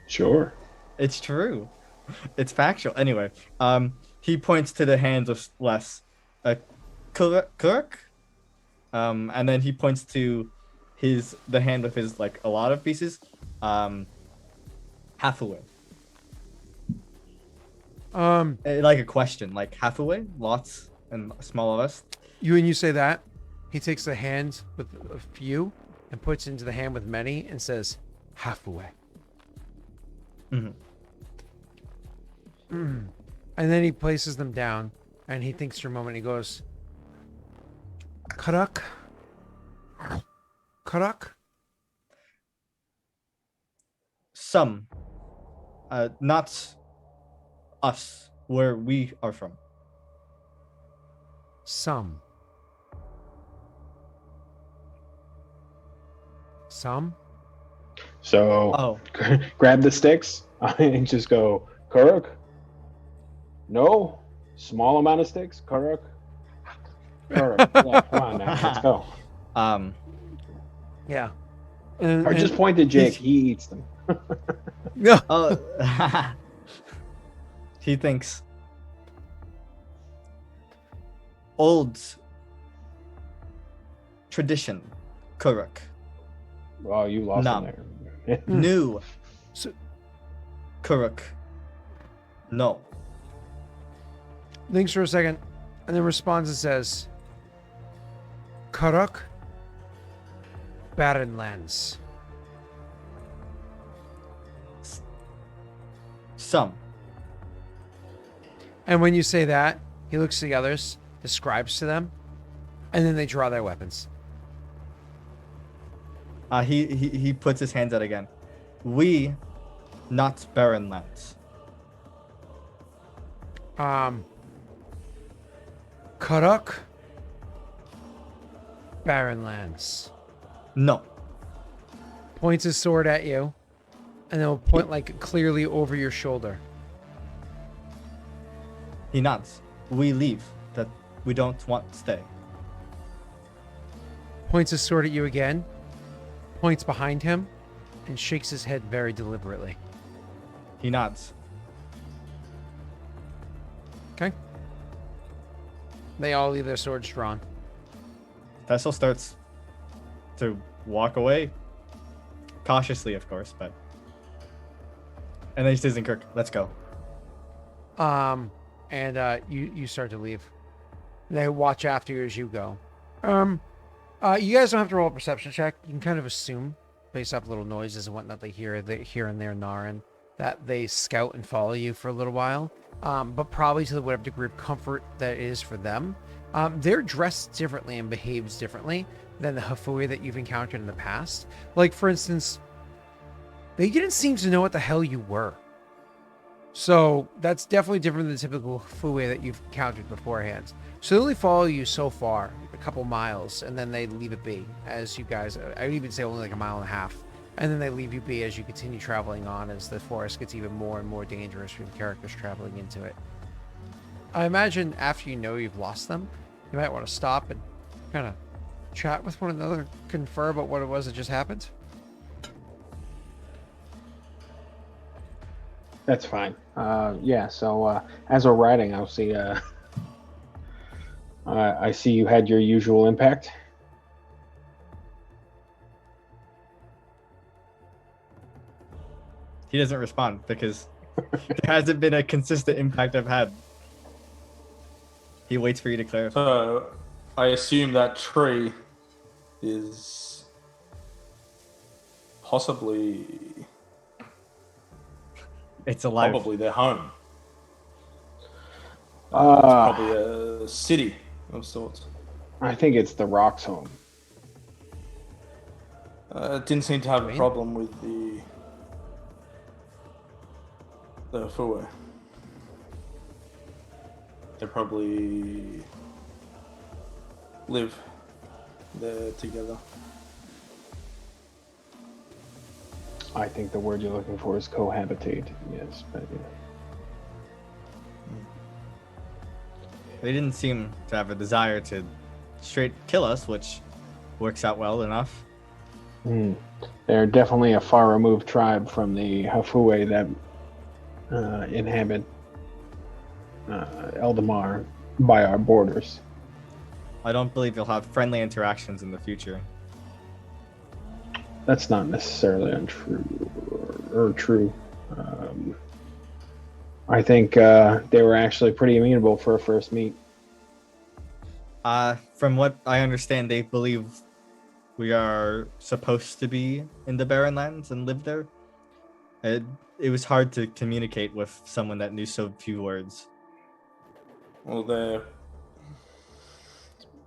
[SPEAKER 3] Sure.
[SPEAKER 1] It's true. It's factual. Anyway, he points to the hands of less. Kirk. And then he points to the hand of his like a lot of pieces. Half away. Like a question, like half away, lots and small of us.
[SPEAKER 2] When you say that, he takes the hand with a few and puts it into the hand with many and says, "Half away."
[SPEAKER 1] Mm-hmm.
[SPEAKER 2] And then he places them down and he thinks for a moment. He goes, Karak. Karak.
[SPEAKER 1] Some, not us, where we are from.
[SPEAKER 2] Some. Some.
[SPEAKER 3] So
[SPEAKER 1] Oh,
[SPEAKER 3] grab the sticks and just go, Kuruk? No? Small amount of sticks? Kuruk? Kuruk. Yeah, come on now. Let's go.
[SPEAKER 2] Yeah.
[SPEAKER 3] Or just point to Jake. He eats them.
[SPEAKER 2] No.
[SPEAKER 1] oh. He thinks old tradition, Kuruk.
[SPEAKER 3] Oh, you lost
[SPEAKER 1] Nom.
[SPEAKER 3] him there.
[SPEAKER 1] New
[SPEAKER 2] So,
[SPEAKER 1] Kuruk. No.
[SPEAKER 2] thinks for a second, and then responds and says, Karak. Barren lands.
[SPEAKER 1] Some.
[SPEAKER 2] And when you say that, he looks to the others, describes to them, and then they draw their weapons.
[SPEAKER 1] He puts his hands out again. We, not barren lands.
[SPEAKER 2] Karak. Barren lands.
[SPEAKER 1] No.
[SPEAKER 2] Points his sword at you, and then will point like clearly over your shoulder.
[SPEAKER 1] He nods. We leave. That we don't want to stay.
[SPEAKER 2] Points his sword at you again, points behind him, and shakes his head very deliberately.
[SPEAKER 1] He nods.
[SPEAKER 2] Okay. They all leave their swords drawn.
[SPEAKER 1] Tessel starts to walk away. Cautiously, of course, but. And then he says, Kirk, let's go.
[SPEAKER 2] And you start to leave. They watch after you as you go. You guys don't have to roll a perception check. You can kind of assume, based off little noises and whatnot they hear here and there, Narin, that they scout and follow you for a little while. But probably to whatever degree of comfort that is for them. They're dressed differently and behaves differently than the Hafui that you've encountered in the past. Like, for instance, they didn't seem to know what the hell you were. So that's definitely different than the typical Hafui that you've encountered beforehand. So they only follow you so far, a couple miles, and then they leave it be as you guys, I would even say only like a mile and a half. And then they leave you be as you continue traveling on as the forest gets even more and more dangerous for the characters traveling into it. I imagine after you know you've lost them, you might want to stop and kind of chat with one another, confer about what it was that just happened.
[SPEAKER 3] That's fine. Yeah, so as we're riding, I'll see. I see you had your usual impact.
[SPEAKER 1] He doesn't respond because there hasn't been a consistent impact I've had. He waits for you to clarify.
[SPEAKER 4] So I assume that tree is possibly
[SPEAKER 1] It's alive.
[SPEAKER 4] probably their home. It's
[SPEAKER 3] Uh,
[SPEAKER 4] probably a city of sorts.
[SPEAKER 3] I think it's the Rock's home.
[SPEAKER 4] It didn't seem to have a problem with the Fue. They probably live there together.
[SPEAKER 3] I think the word you're looking for is cohabitate. Yes, but yeah.
[SPEAKER 1] They didn't seem to have a desire to straight kill us, which works out well enough.
[SPEAKER 3] They're definitely a far removed tribe from the Hafue that inhabit Eldamar by our borders.
[SPEAKER 1] I don't believe you'll have friendly interactions in the future.
[SPEAKER 3] That's not necessarily untrue or true. I think they were actually pretty amenable for a first meet.
[SPEAKER 1] From what I understand, they believe we are supposed to be in the Barren Lands and live there. It was hard to communicate with someone that knew so few words.
[SPEAKER 4] Well, they're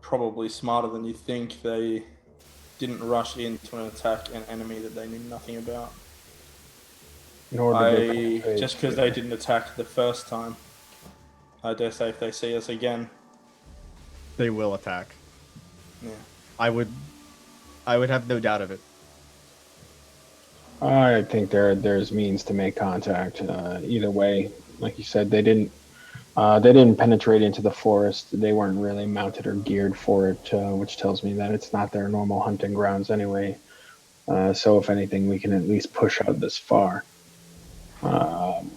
[SPEAKER 4] probably smarter than you think. They didn't rush into an attack an enemy that they knew nothing about.
[SPEAKER 3] Nor did they penetrate.
[SPEAKER 4] Just because they didn't attack the first time, I dare say if they see us again,
[SPEAKER 1] They will attack.
[SPEAKER 4] yeah.
[SPEAKER 1] I would have no doubt of it.
[SPEAKER 3] I think there's means to make contact. Either way, like you said, they didn't penetrate into the forest. They weren't really mounted or geared for it, which tells me that it's not their normal hunting grounds anyway. So if anything, we can at least push out this far.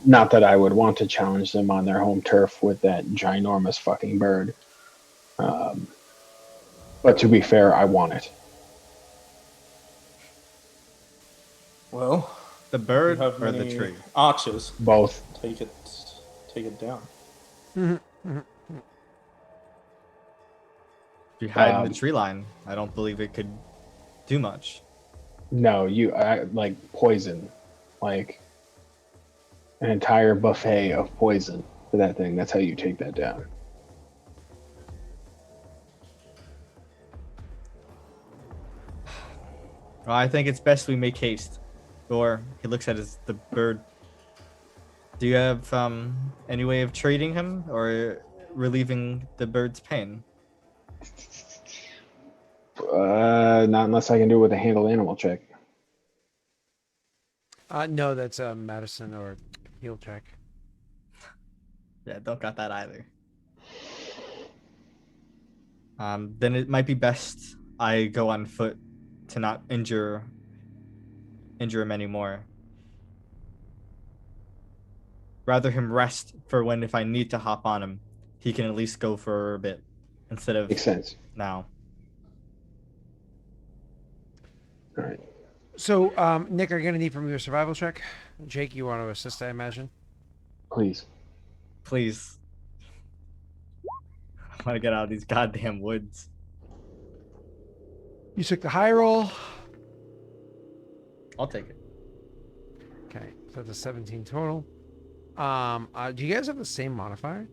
[SPEAKER 3] Not that I would want to challenge them on their home turf with that ginormous fucking bird. But to be fair, I want it.
[SPEAKER 4] Well,
[SPEAKER 1] The bird
[SPEAKER 4] you have
[SPEAKER 1] or the
[SPEAKER 4] many
[SPEAKER 1] tree?
[SPEAKER 4] archers.
[SPEAKER 3] Both.
[SPEAKER 4] Take it down.
[SPEAKER 1] If you hide in the tree line, I don't believe it could do much.
[SPEAKER 3] No, like poison, like an entire buffet of poison for that thing. That's how you take that down.
[SPEAKER 1] Well, I think it's best we make haste. Or he looks at the bird. Do you have any way of trading him or relieving the bird's pain?
[SPEAKER 3] Not unless I can do it with a handle animal check.
[SPEAKER 2] No, that's a medicine or heal check.
[SPEAKER 1] Yeah, don't got that either. Then it might be best I go on foot to not injure him anymore. Rather him rest for when, if I need to hop on him, he can at least go for a bit instead of
[SPEAKER 3] Makes sense.
[SPEAKER 1] now.
[SPEAKER 3] All right.
[SPEAKER 2] So, Nick, are you going to need from your survival check? Jake, you want to assist, I imagine?
[SPEAKER 3] Please.
[SPEAKER 1] Please. I want to get out of these goddamn woods.
[SPEAKER 2] You took the high roll.
[SPEAKER 1] I'll take it.
[SPEAKER 2] Okay, so that's a 17 total. Do you guys have the same modifier?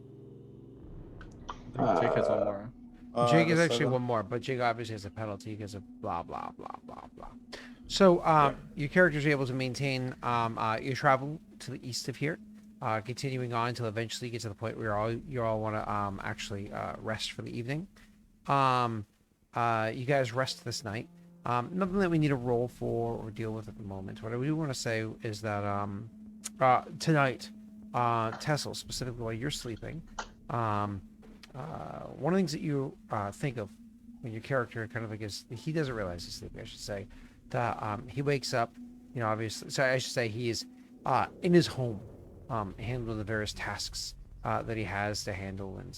[SPEAKER 1] I think Jake has one more.
[SPEAKER 2] Jake is
[SPEAKER 4] the
[SPEAKER 2] actually
[SPEAKER 4] 7.
[SPEAKER 2] one more, but Jake obviously has a penalty because of blah, blah, blah, blah, blah. So, your character is able to maintain your travel to the east of here, continuing on until eventually you get to the point where you all want to actually rest for the evening. You guys rest this night. Nothing that we need to roll for or deal with at the moment. What I do want to say is that tonight, Tessel, specifically while you're sleeping, one of the things that you think of when your character kind of like he doesn't realize he's sleeping, I should say, that he wakes up, obviously, so I should say he is in his home, handling the various tasks that he has to handle, and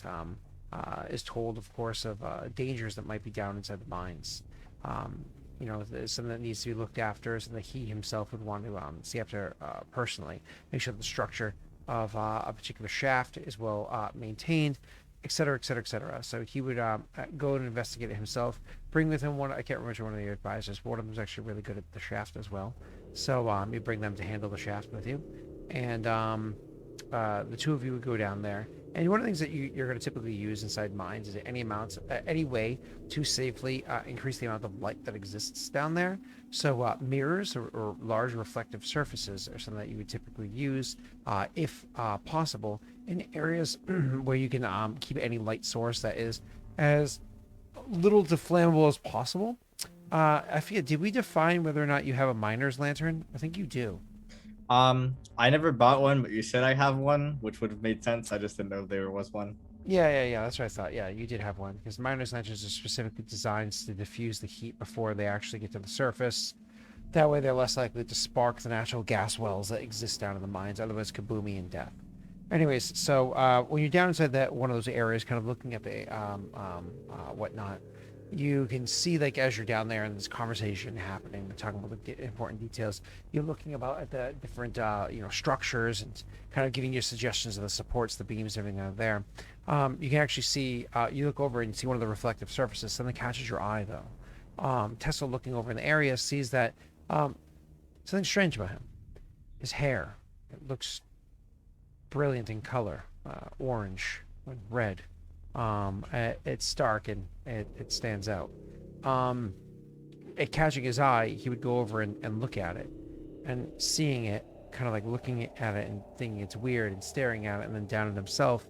[SPEAKER 2] is told, of course, of dangers that might be down inside the mines. Something that needs to be looked after, something that he himself would want to see after personally. Make sure the structure of a particular shaft is well maintained, et cetera, et cetera, et cetera. So he would go and investigate it himself. Bring with him I can't remember one of the advisors, but one of them is actually really good at the shaft as well. So you bring them to handle the shaft with you. And the two of you would go down there. And one of the things that you're going to typically use inside mines is any way to safely increase the amount of light that exists down there. So mirrors or large reflective surfaces are something that you would typically use, if possible, in areas where you can keep any light source that is as little to flammable as possible. I forget, did we define whether or not you have a miner's lantern? I think you do.
[SPEAKER 1] I never bought one, but you said I have one, which would have made sense. I just didn't know if there was one.
[SPEAKER 2] Yeah. That's what I thought. Yeah, you did have one, because miner's lanterns are specifically designed to diffuse the heat before they actually get to the surface. That way, they're less likely to spark the natural gas wells that exist down in the mines. Otherwise, kaboomy and death. Anyways, so when you're down inside that one of those areas, kind of looking at the whatnot, you can see, like, as you're down there and this conversation happening, talking about the important details, you're looking about at the different structures and kind of giving you suggestions of the supports, the beams, everything out there. You can actually see, you look over and see one of the reflective surfaces. Something catches your eye, though. Tessa, looking over in the area, sees that something strange about him. His hair, it looks brilliant in color, orange and red, It's dark and it stands out. It catching his eye, he would go over and look at it, and seeing it, kind of like looking at it and thinking it's weird and staring at it, and then down at himself.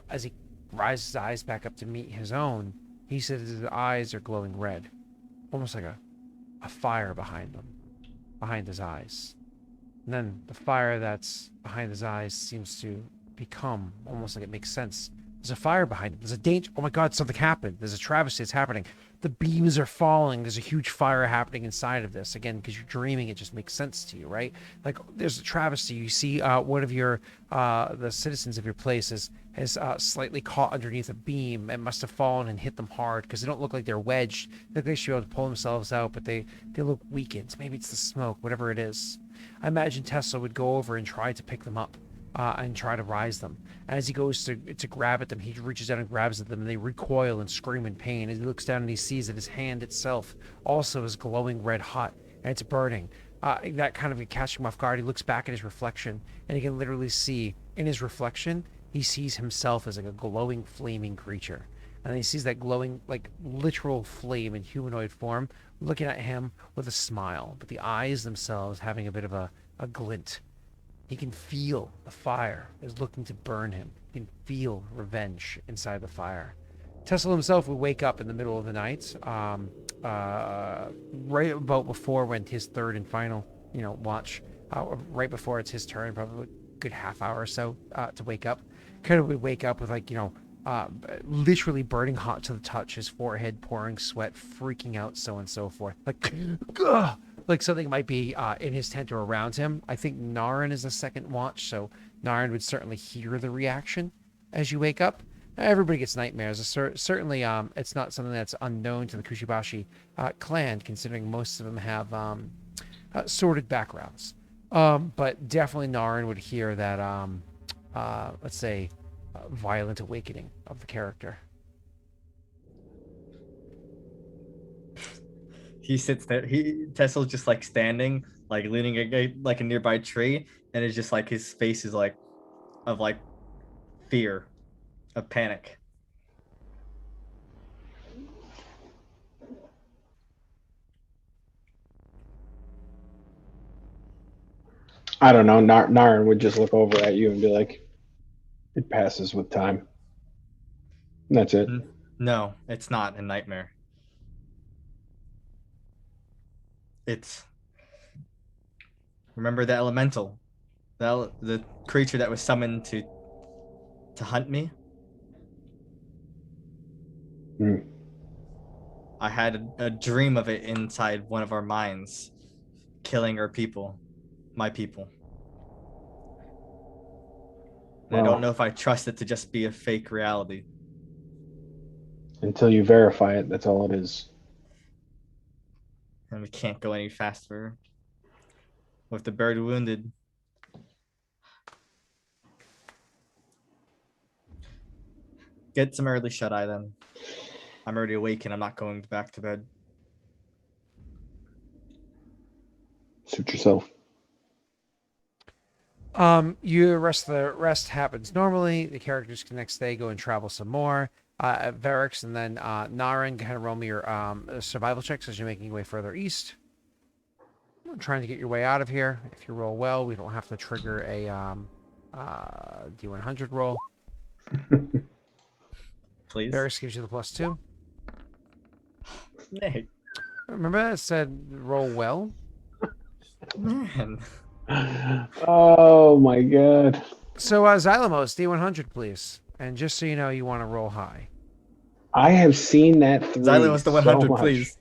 [SPEAKER 2] As he rises his eyes back up to meet his own, he says his eyes are glowing red, almost like a fire behind them, behind his eyes. And then the fire that's behind his eyes seems to become almost like it makes sense. There's a fire behind him. There's a danger. Oh my God, something happened. There's a travesty that's happening. The beams are falling. There's a huge fire happening inside of this. Again, because you're dreaming, it just makes sense to you, right? Like there's a travesty. You see one of your, the citizens of your place has slightly caught underneath a beam and must have fallen and hit them hard because they don't look like they're wedged. They look like they should be able to pull themselves out, but they look weakened. Maybe it's the smoke, whatever it is. I imagine Tesla would go over and try to pick them up and try to rise them. As he goes to grab at them, he reaches down and grabs at them, and they recoil and scream in pain. As he looks down and he sees that his hand itself also is glowing red hot, and it's burning. That kind of catches him off guard. He looks back at his reflection, and he can literally see in his reflection, he sees himself as like a glowing, flaming creature. And he sees that glowing, like literal flame in humanoid form, looking at him with a smile, but the eyes themselves having a bit of a glint. He can feel the fire is looking to burn him. He can feel revenge inside the fire. Tesla himself would wake up in the middle of the night, right about before when his third and final, watch, right before it's his turn, probably a good half hour or so to wake up. Kind of would wake up with literally burning hot to the touch, his forehead pouring sweat, freaking out, so on and so forth. Like something might be in his tent or around him. I think Naren is the second watch, so Naren would certainly hear the reaction as you wake up. Everybody gets nightmares. Certainly, it's not something that's unknown to the Kushibashi clan, considering most of them have sordid backgrounds. But definitely Naren would hear that, let's say, violent awakening of the character.
[SPEAKER 1] He sits there. Tesla's just like standing, like leaning like a nearby tree, and it's just like his face is like of like fear, of panic.
[SPEAKER 3] I don't know. Naren would just look over at you and be like, "It passes with time." And that's it.
[SPEAKER 1] No, it's not a nightmare. It's remember the elemental, the creature that was summoned to hunt me. I had a dream of it inside one of our minds, killing our people, my people. And I don't know if I trust it to just be a fake reality.
[SPEAKER 3] Until you verify it, that's all it is.
[SPEAKER 1] And we can't go any faster with the bird wounded. Get some early shut-eye then. I'm already awake and I'm not going back to bed.
[SPEAKER 3] Suit yourself.
[SPEAKER 2] The rest happens normally. The characters can next day go and travel some more. Varix and then Naren, kind of roll me your survival checks as you're making your way further east. You're trying to get your way out of here. If you roll well, we don't have to trigger a D100 roll.
[SPEAKER 1] Please.
[SPEAKER 2] Varix gives you the +2.
[SPEAKER 1] Nick.
[SPEAKER 2] Remember that said roll well?
[SPEAKER 1] Man.
[SPEAKER 3] Oh my god.
[SPEAKER 2] So Xylamos, D100 please. And just so you know, you want to roll high.
[SPEAKER 3] I have seen that through.
[SPEAKER 1] Xylamos the 100,
[SPEAKER 3] so
[SPEAKER 1] please.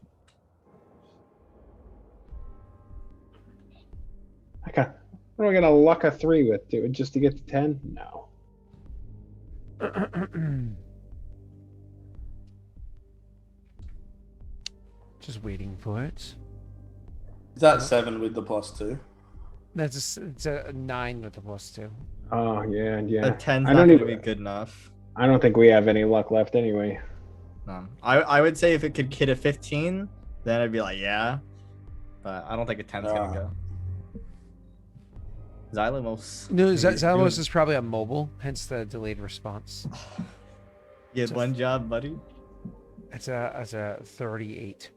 [SPEAKER 3] What am I gonna luck a 3 with, dude? Just to get to 10? No.
[SPEAKER 2] Just waiting for it.
[SPEAKER 4] Is that 7 with the +2?
[SPEAKER 2] It's a 9 with the +2.
[SPEAKER 3] Oh yeah.
[SPEAKER 1] A 10's not going to be good enough.
[SPEAKER 3] I don't think we have any luck left anyway.
[SPEAKER 1] I would say if it could hit a 15, then I'd be like, yeah. But I don't think a 10's going to go. Xylamos.
[SPEAKER 2] No, Xylamos is probably on mobile, hence the delayed response.
[SPEAKER 1] You had one job, buddy.
[SPEAKER 2] It's a 38.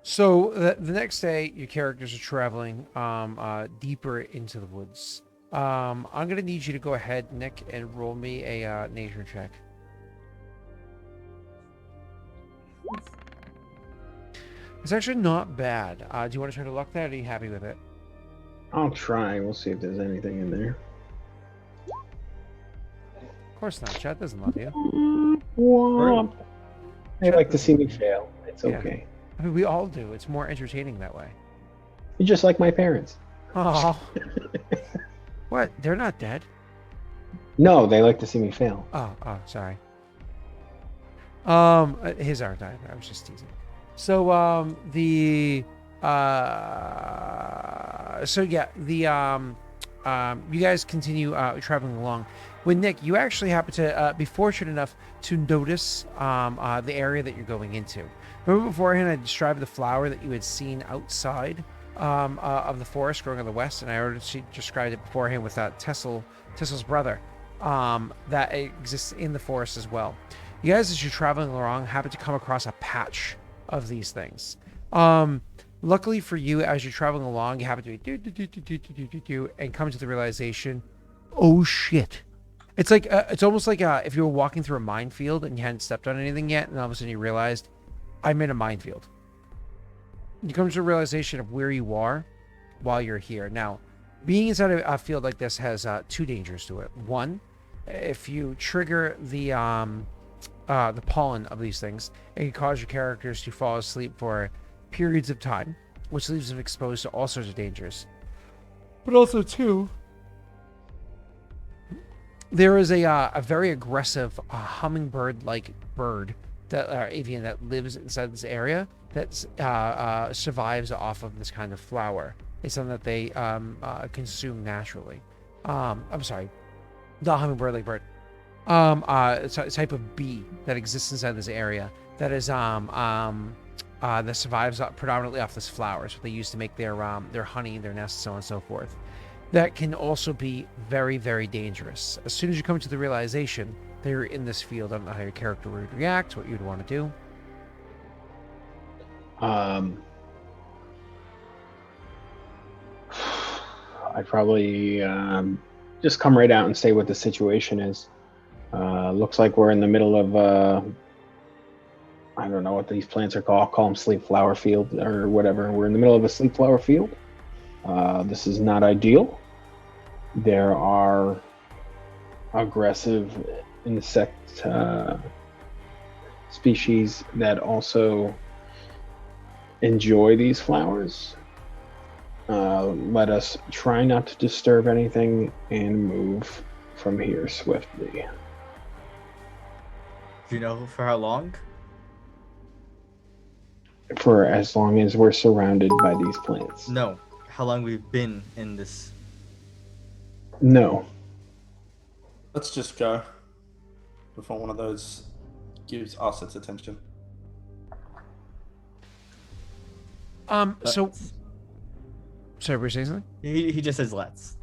[SPEAKER 2] So the next day, your characters are traveling deeper into the woods. I'm gonna need you to go ahead, Nick, and roll me a nature check. It's actually not bad. Do you want to try to luck that, or are you happy with it?
[SPEAKER 3] I'll try. We'll see if there's anything in there.
[SPEAKER 2] Of course not. Chat doesn't love you.
[SPEAKER 3] Womp. They like to see me fail. It's
[SPEAKER 2] Yeah.
[SPEAKER 3] okay.
[SPEAKER 2] I mean, we all do. It's more entertaining that way.
[SPEAKER 3] You're just like my parents.
[SPEAKER 2] Oh. What? They're not dead.
[SPEAKER 3] No, they like to see me fail.
[SPEAKER 2] Oh, sorry. His aren't died. I was just teasing. So, you guys continue traveling along. With Nick, you actually happen to be fortunate enough to notice the area that you're going into. Remember beforehand I described the flower that you had seen outside of the forest growing on the west, and I already described it beforehand with Tessel's brother that exists in the forest as well. You guys, as you're traveling along, happen to come across a patch of these things. Luckily for you, as you're traveling along, you happen to be and come to the realization, oh shit. It's like it's almost like if you were walking through a minefield and you hadn't stepped on anything yet, and all of a sudden you realized, I'm in a minefield. You come to a realization of where you are while you're here. Now, being inside a field like this has two dangers to it. One, if you trigger the pollen of these things, it can cause your characters to fall asleep for periods of time, which leaves them exposed to all sorts of dangers. But also, two, there is a very aggressive hummingbird-like bird that avian that lives inside this area that survives off of this kind of flower. It's something that they consume naturally. I'm sorry, the hummingbird-like bird. It's a type of bee that exists inside this area that is that survives predominantly off this flower. It's what they use to make their honey, their nests, so on and so forth. That can also be very, very dangerous. As soon as you come to the realization that you're in this field, I don't know how your character would react, what you'd want to do.
[SPEAKER 3] I'd probably just come right out and say what the situation is. Looks like we're in the middle of I don't know what these plants are called. I'll call them sleep flower field or whatever. We're in the middle of a sleep flower field. This is not ideal. There are aggressive insect species that also enjoy these flowers. Let us try not to disturb anything and move from here swiftly.
[SPEAKER 1] Do you know for how long?
[SPEAKER 3] For as long as we're surrounded by these plants.
[SPEAKER 1] No. How long we've been in this?
[SPEAKER 3] No.
[SPEAKER 4] Let's just go before one of those gives us its attention.
[SPEAKER 2] So, sorry, were you saying something?
[SPEAKER 1] He just says let's.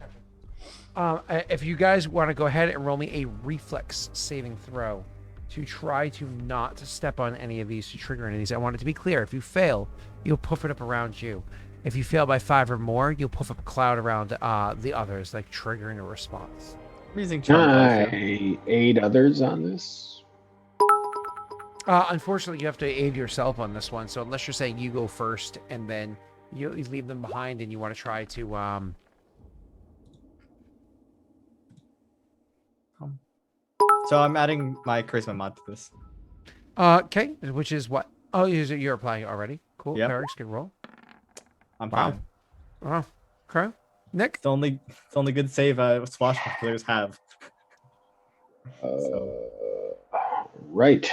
[SPEAKER 2] If you guys want to go ahead and roll me a reflex saving throw to try to not step on any of these, to trigger any of these. I want it to be clear. If you fail, you'll puff it up around you. If you fail by 5 or more, you'll puff up a cloud around the others, like triggering a response.
[SPEAKER 1] I'm using
[SPEAKER 3] Can
[SPEAKER 1] charm.
[SPEAKER 3] I aid others on this?
[SPEAKER 2] Unfortunately, you have to aid yourself on this one. So unless you're saying you go first and then you leave them behind and you want to try to...
[SPEAKER 1] So I'm adding my charisma mod to this.
[SPEAKER 2] Okay, which is what? Oh, you're applying it already. Cool.
[SPEAKER 1] Yep.
[SPEAKER 2] Eric's good roll.
[SPEAKER 1] I'm
[SPEAKER 2] Wow.
[SPEAKER 1] fine.
[SPEAKER 2] Oh, okay. Nick?
[SPEAKER 1] It's the only good save swashbucklers have.
[SPEAKER 3] Right.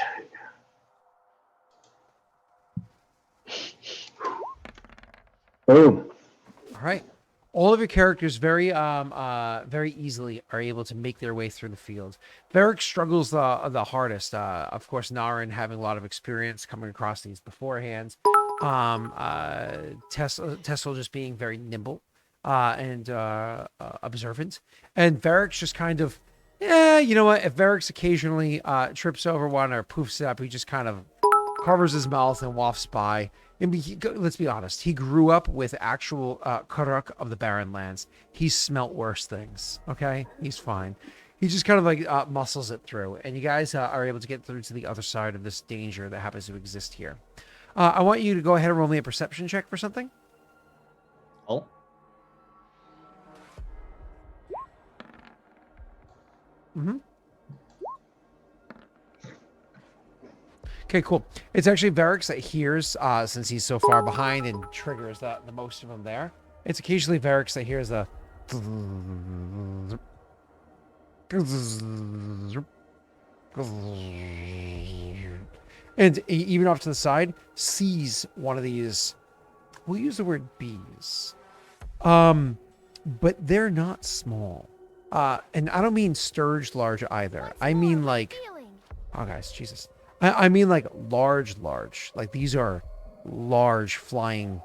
[SPEAKER 3] Boom.
[SPEAKER 2] All right. All of your characters very easily are able to make their way through the field. Varric struggles the hardest. Of course, Naren having a lot of experience coming across these beforehand. Tesla just being very nimble and observant, and Varric's just kind of Yeah, you know what? If Varric's occasionally trips over one or poofs it up, he just kind of covers his mouth and wafts by. I mean, let's be honest. He grew up with actual Karuk of the Barren Lands. He smelt worse things. Okay, he's fine. He just kind of like muscles it through, and you guys are able to get through to the other side of this danger that happens to exist here. I want you to go ahead and roll me a perception check for something.
[SPEAKER 1] Oh.
[SPEAKER 2] Mm-hmm. Okay, cool. It's actually Varric's that hears, since he's so far behind and triggers the most of them there. It's occasionally Varric's that hears the... And even off to the side, sees one of these... We'll use the word bees. But they're not small. And I don't mean sturge large either. I mean like... Oh, guys, Jesus. I mean like large. Like these are large flying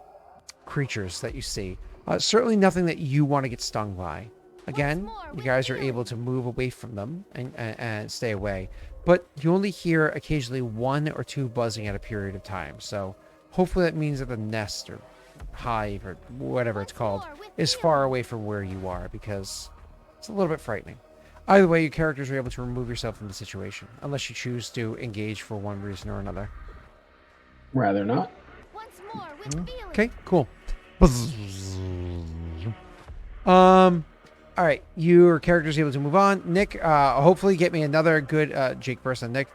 [SPEAKER 2] creatures that you see. Certainly nothing that you want to get stung by. Again, you guys are able to move away from them and stay away. But you only hear occasionally 1 or 2 buzzing at a period of time. So hopefully that means that the nest or hive or whatever it's called is far away from where you are, because it's a little bit frightening. Either way, your characters are able to remove yourself from the situation, unless you choose to engage for one reason or another.
[SPEAKER 3] Rather not.
[SPEAKER 5] Once more with
[SPEAKER 2] Okay, cool. All right, your character's able to move on. Nick, hopefully get me another good Jake person. Nick,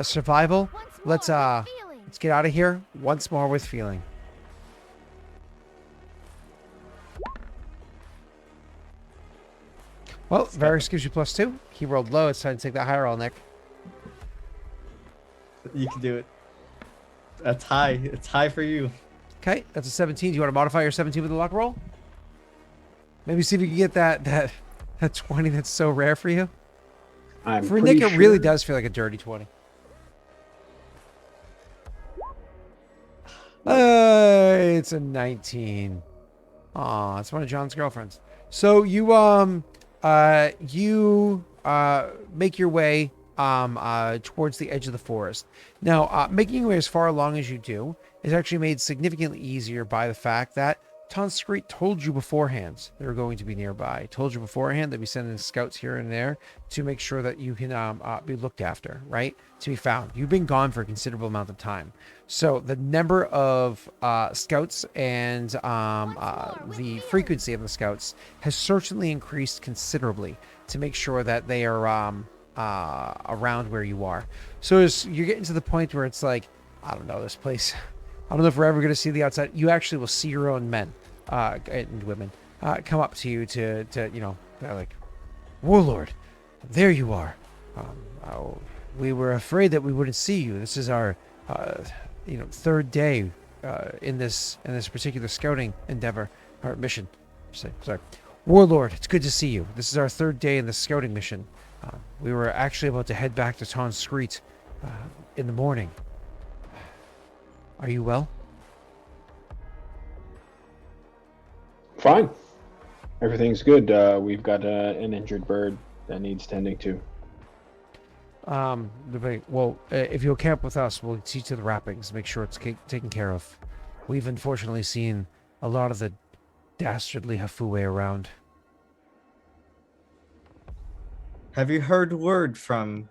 [SPEAKER 2] survival. Let's get out of here once more with feeling. Well, Varys gives you +2. He rolled low. It's time to take that high roll, Nick.
[SPEAKER 1] You can do it. That's high. It's high for you.
[SPEAKER 2] Okay, that's a 17. Do you want to modify your 17 with the luck roll? Maybe see if you can get that 20 that's so rare for you. For Nick, it really does feel like a dirty 20. It's a 19. Aw, it's one of John's girlfriends. So you make your way towards the edge of the forest. Now, making your way as far along as you do is actually made significantly easier by the fact that Tonscreet told you beforehand they were going to be nearby. Told you beforehand they'd be sending scouts here and there to make sure that you can be looked after, right? To be found. You've been gone for a considerable amount of time. So the number of scouts and the frequency of the scouts has certainly increased considerably to make sure that they are around where you are. So as you're getting to the point where it's like, I don't know, this place, I don't know if we're ever going to see the outside. You actually will see your own men and women come up to you to they're like, Warlord, there you are. We were afraid that we wouldn't see you. This is our third day in this particular scouting endeavor or mission. Sorry, Warlord, it's good to see you. This is our third day in the scouting mission. We were actually about to head back to Tonscreet in the morning. Are you well?
[SPEAKER 3] Fine. Everything's good. We've got an injured bird that needs tending to.
[SPEAKER 2] Well, if you'll camp with us, we'll see to the wrappings, make sure it's taken care of. We've unfortunately seen a lot of the dastardly Hafue around.
[SPEAKER 1] Have you heard word from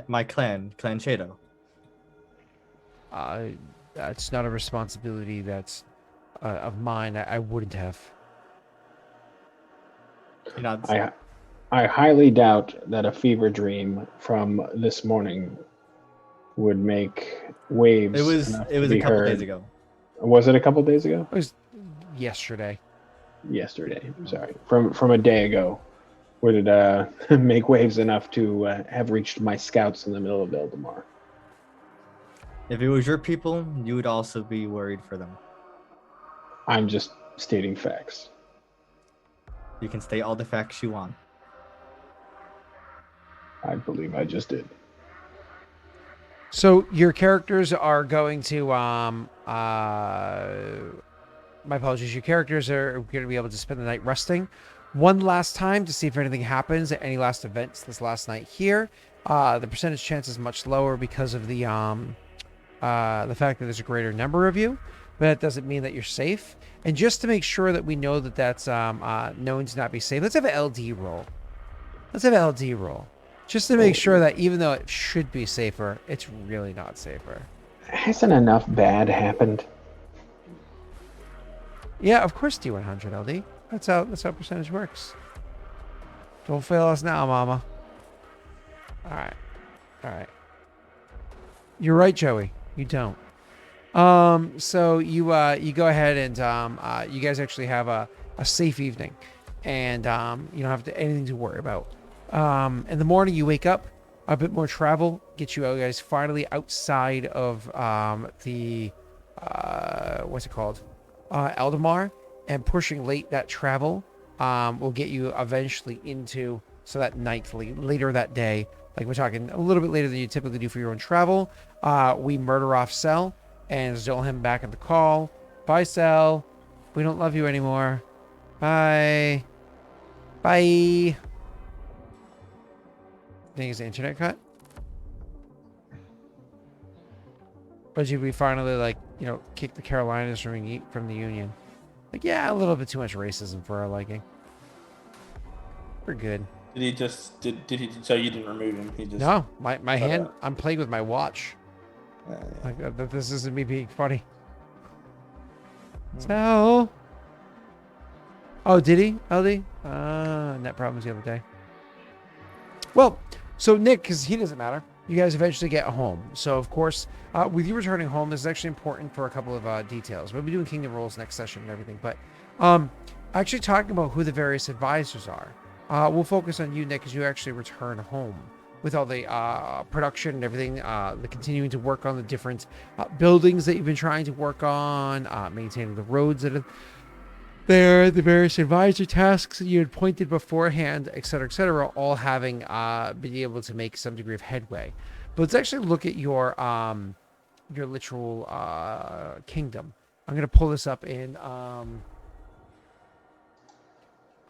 [SPEAKER 1] my clan, Clan Shado?
[SPEAKER 2] That's not a responsibility that's of mine. I wouldn't have.
[SPEAKER 3] I highly doubt that a fever dream from this morning would make waves.
[SPEAKER 1] It was a couple days ago.
[SPEAKER 3] Was it a couple days ago?
[SPEAKER 2] It was yesterday.
[SPEAKER 3] Yesterday. I'm sorry. From a day ago. Would it make waves enough to have reached my scouts in the middle of Eldamar?
[SPEAKER 1] If it was your people, you would also be worried for them.
[SPEAKER 3] I'm just stating facts.
[SPEAKER 1] You can state all the facts you want.
[SPEAKER 3] I believe I just did.
[SPEAKER 2] So your characters are going to my apologies. Your characters are going to be able to spend the night resting, one last time to see if anything happens at any last events this last night here. The percentage chance is much lower because of the fact that there's a greater number of you, but that doesn't mean that you're safe. And just to make sure that we know that that's known to not be safe, let's have an LD roll. Let's have an LD roll. Just to make sure that even though it should be safer, it's really not safer.
[SPEAKER 3] Hasn't enough bad happened?
[SPEAKER 2] Yeah, of course D100 LD. That's how percentage works. Don't fail us now, mama. All right. You're right, Joey. You don't. So you go ahead and you guys actually have a safe evening, and you don't have anything to worry about. In the morning you wake up, a bit more travel gets you guys finally outside of the what's it called, Eldamar, and pushing late that travel will get you eventually into that night later that day. Like we're talking a little bit later than you typically do for your own travel. We murder off Cell and Zol him back at the call. Bye, Cell. We don't love you anymore. Bye. Bye. Think is the internet cut? Or did we finally kick the Carolinas from the Union? Yeah, a little bit too much racism for our liking. We're good.
[SPEAKER 4] Did he just did he? So you didn't remove him? He just
[SPEAKER 2] no. My hand. I'm playing with my watch.
[SPEAKER 4] Yeah.
[SPEAKER 2] This isn't me being funny. So. Oh, did he? LD? Net problems the other day. Well, so Nick, because he doesn't matter, you guys eventually get home. So, of course, with you returning home, this is actually important for a couple of details. We'll be doing Kingdom Rolls next session and everything, but actually talking about who the various advisors are. We'll focus on you, Nick, as you actually return home with all the production and everything, the continuing to work on the different buildings that you've been trying to work on, maintaining the roads that are there, the various advisor tasks that you had pointed beforehand, et cetera, all having been able to make some degree of headway. But let's actually look at your literal kingdom. I'm going to pull this up in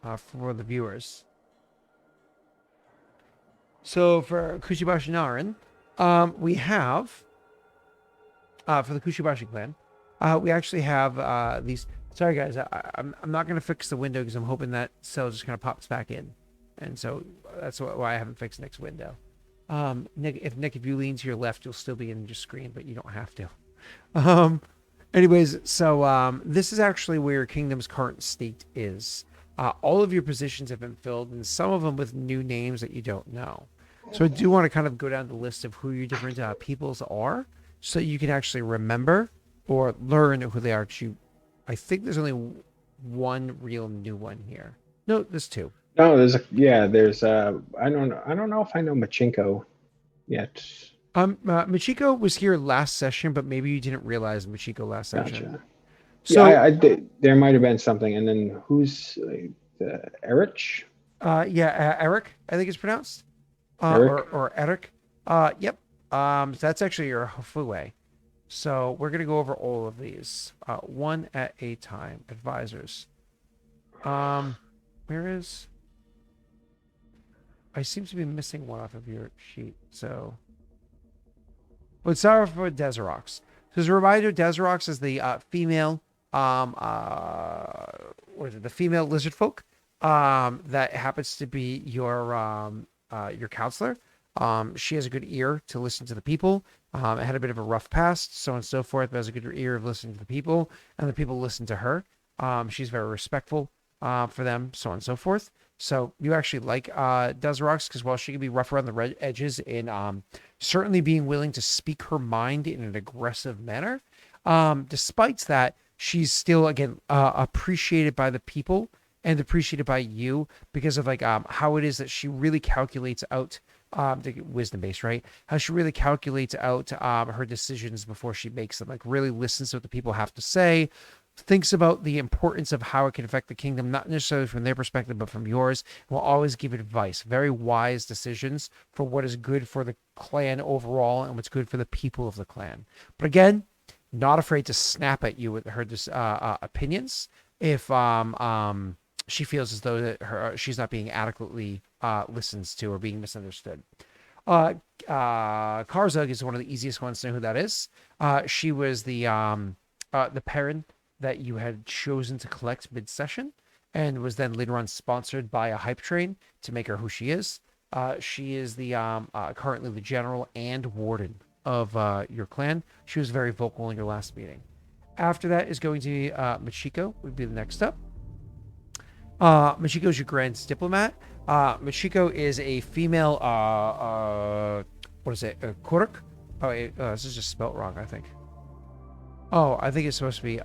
[SPEAKER 2] for the viewers. So for Kushibashi Narin, we have for the Kushibashi clan, we actually have these. Sorry, guys. I'm not going to fix the window because I'm hoping that cell just kind of pops back in. And so that's why I haven't fixed Nick's window. Nick, if you lean to your left, you'll still be in your screen, but you don't have to. Anyways, so this is actually where your kingdom's current state is. All of your positions have been filled, and some of them with new names that you don't know. So I do want to kind of go down the list of who your different peoples are so you can actually remember or learn who they are. I think there's only one real new one here. No, there's two.
[SPEAKER 3] No, there's I don't know if I know Machinko yet.
[SPEAKER 2] Machiko was here last session, but maybe you didn't realize Machiko last session.
[SPEAKER 3] Gotcha.
[SPEAKER 2] So
[SPEAKER 3] yeah, I did, there might have been something, and then who's Eric?
[SPEAKER 2] Eric, I think it's pronounced.
[SPEAKER 3] Eric?
[SPEAKER 2] Or Eric. Yep. So that's actually your Hofue. So we're going to go over all of these, one at a time. Advisors. Where is? I seem to be missing one off of your sheet. So, it's sorry for Daelric. So as a reminder, Daelric is the female, what is it? The female lizard folk, that happens to be your counselor. She has a good ear to listen to the people. It had a bit of a rough past, so on and so forth, but has a good ear of listening to the people, and the people listen to her. She's very respectful for them, so on and so forth. So you actually like Daelric, because while she can be rough around the edges in certainly being willing to speak her mind in an aggressive manner, despite that, she's still, again, appreciated by the people and appreciated by you because of how it is that she really calculates out the wisdom base, right? How she really calculates out her decisions before she makes them, really listens to what the people have to say, thinks about the importance of how it can affect the kingdom, not necessarily from their perspective, but from yours, and will always give advice, very wise decisions for what is good for the clan overall and what's good for the people of the clan. But again, not afraid to snap at you with her opinions if she feels as though that she's not being adequately listened to or being misunderstood. Karzug is one of the easiest ones to know who that is. She was the parent that you had chosen to collect mid-session, and was then later on sponsored by a hype train to make her who she is. She is the currently the general and warden of your clan. She was very vocal in your last meeting. After that is going to be Machiko, would be the next up. Machiko is your grand diplomat. Machiko is a female, what is it, Korok? Oh, this is just spelt wrong, I think. Oh, I think it's supposed to be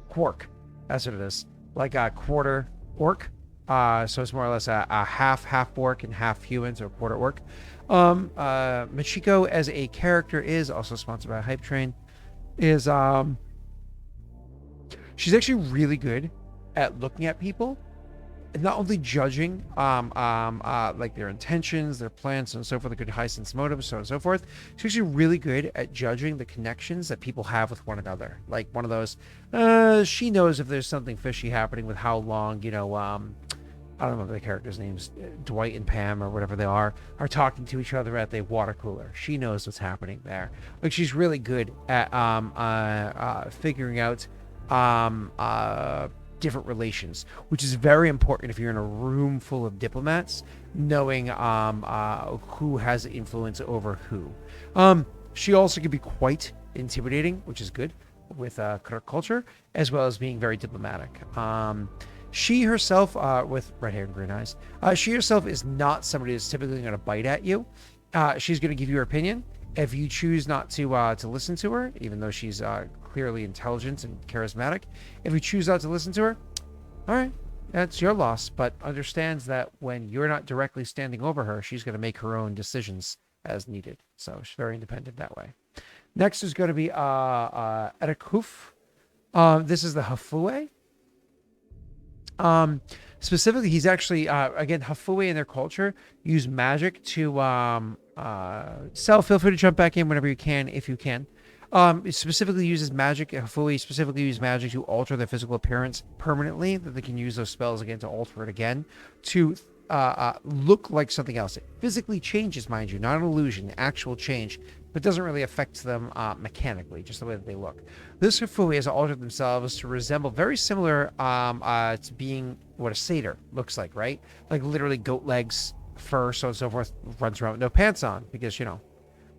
[SPEAKER 2] Quark. That's what it is. Like a quarter orc. So it's more or less a half orc and half humans, or quarter orc. Machiko as a character is also sponsored by Hype Train. Is she's actually really good at looking at people and not only judging like their intentions, their plans, and so forth, the good high sense motives, so on and so forth. She's actually really good at judging the connections that people have with one another. Like one of those, she knows if there's something fishy happening with how long, I don't remember the characters' names, Dwight and Pam or whatever they are talking to each other at the water cooler. She knows what's happening there. Like she's really good at figuring out different relations, which is very important if you're in a room full of diplomats, knowing who has influence over who. She also can be quite intimidating, which is good with culture, as well as being very diplomatic. She herself, with red hair and green eyes, she herself is not somebody that's typically going to bite at you. She's going to give you her opinion. If you choose not to listen to her, even though she's clearly intelligent and charismatic, if you choose not to listen to her, all right, that's your loss. But understands that when you're not directly standing over her, she's going to make her own decisions as needed. So she's very independent that way. Next is going to be Erekuf. This is the Hafue. Specifically, he's actually again, Hafue in their culture use magic to Sal, feel free to jump back in whenever you can, if you can. It specifically uses magic. Hafui specifically use magic to alter their physical appearance permanently, that they can use those spells again to alter it again to look like something else. It physically changes, mind you, not an illusion, actual change, but doesn't really affect them mechanically, just the way that they look. This Hafui has altered themselves to resemble very similar to being what a satyr looks like, right? Like literally goat legs, fur, so on and so forth, runs around with no pants on because,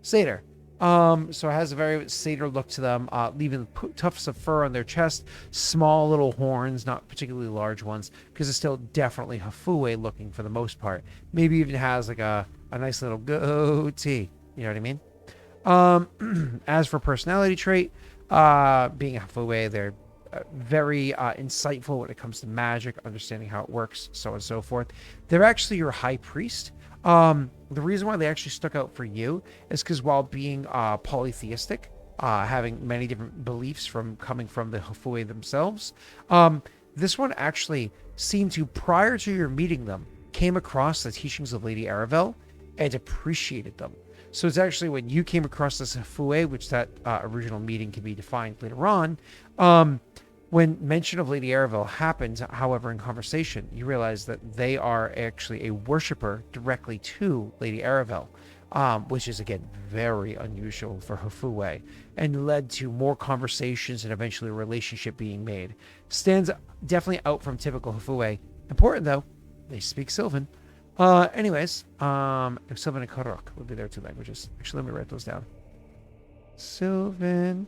[SPEAKER 2] satyr. So it has a very satyr look to them, leaving tufts of fur on their chest, small little horns, not particularly large ones, because it's still definitely Hafue looking for the most part. Maybe even has like a nice little goatee. You know what I mean? As for personality trait, being a Hafue, they're very insightful when it comes to magic, understanding how it works, so on and so forth. They're actually your high priest. The reason why they actually stuck out for you is because while being polytheistic, having many different beliefs coming from the Hafue themselves, this one actually seemed to, prior to your meeting them, came across the teachings of Lady Aravel and appreciated them. So it's actually when you came across this Hafue, which that original meeting can be defined later on, when mention of Lady Aravel happened, however, in conversation, you realize that they are actually a worshiper directly to Lady Aravel, which is, again, very unusual for Hafue, and led to more conversations and eventually a relationship being made. Stands definitely out from typical Hafue. Important, though, they speak Sylvan. Anyways, Sylvan and Karok would be their two languages. Actually, let me write those down. Sylvan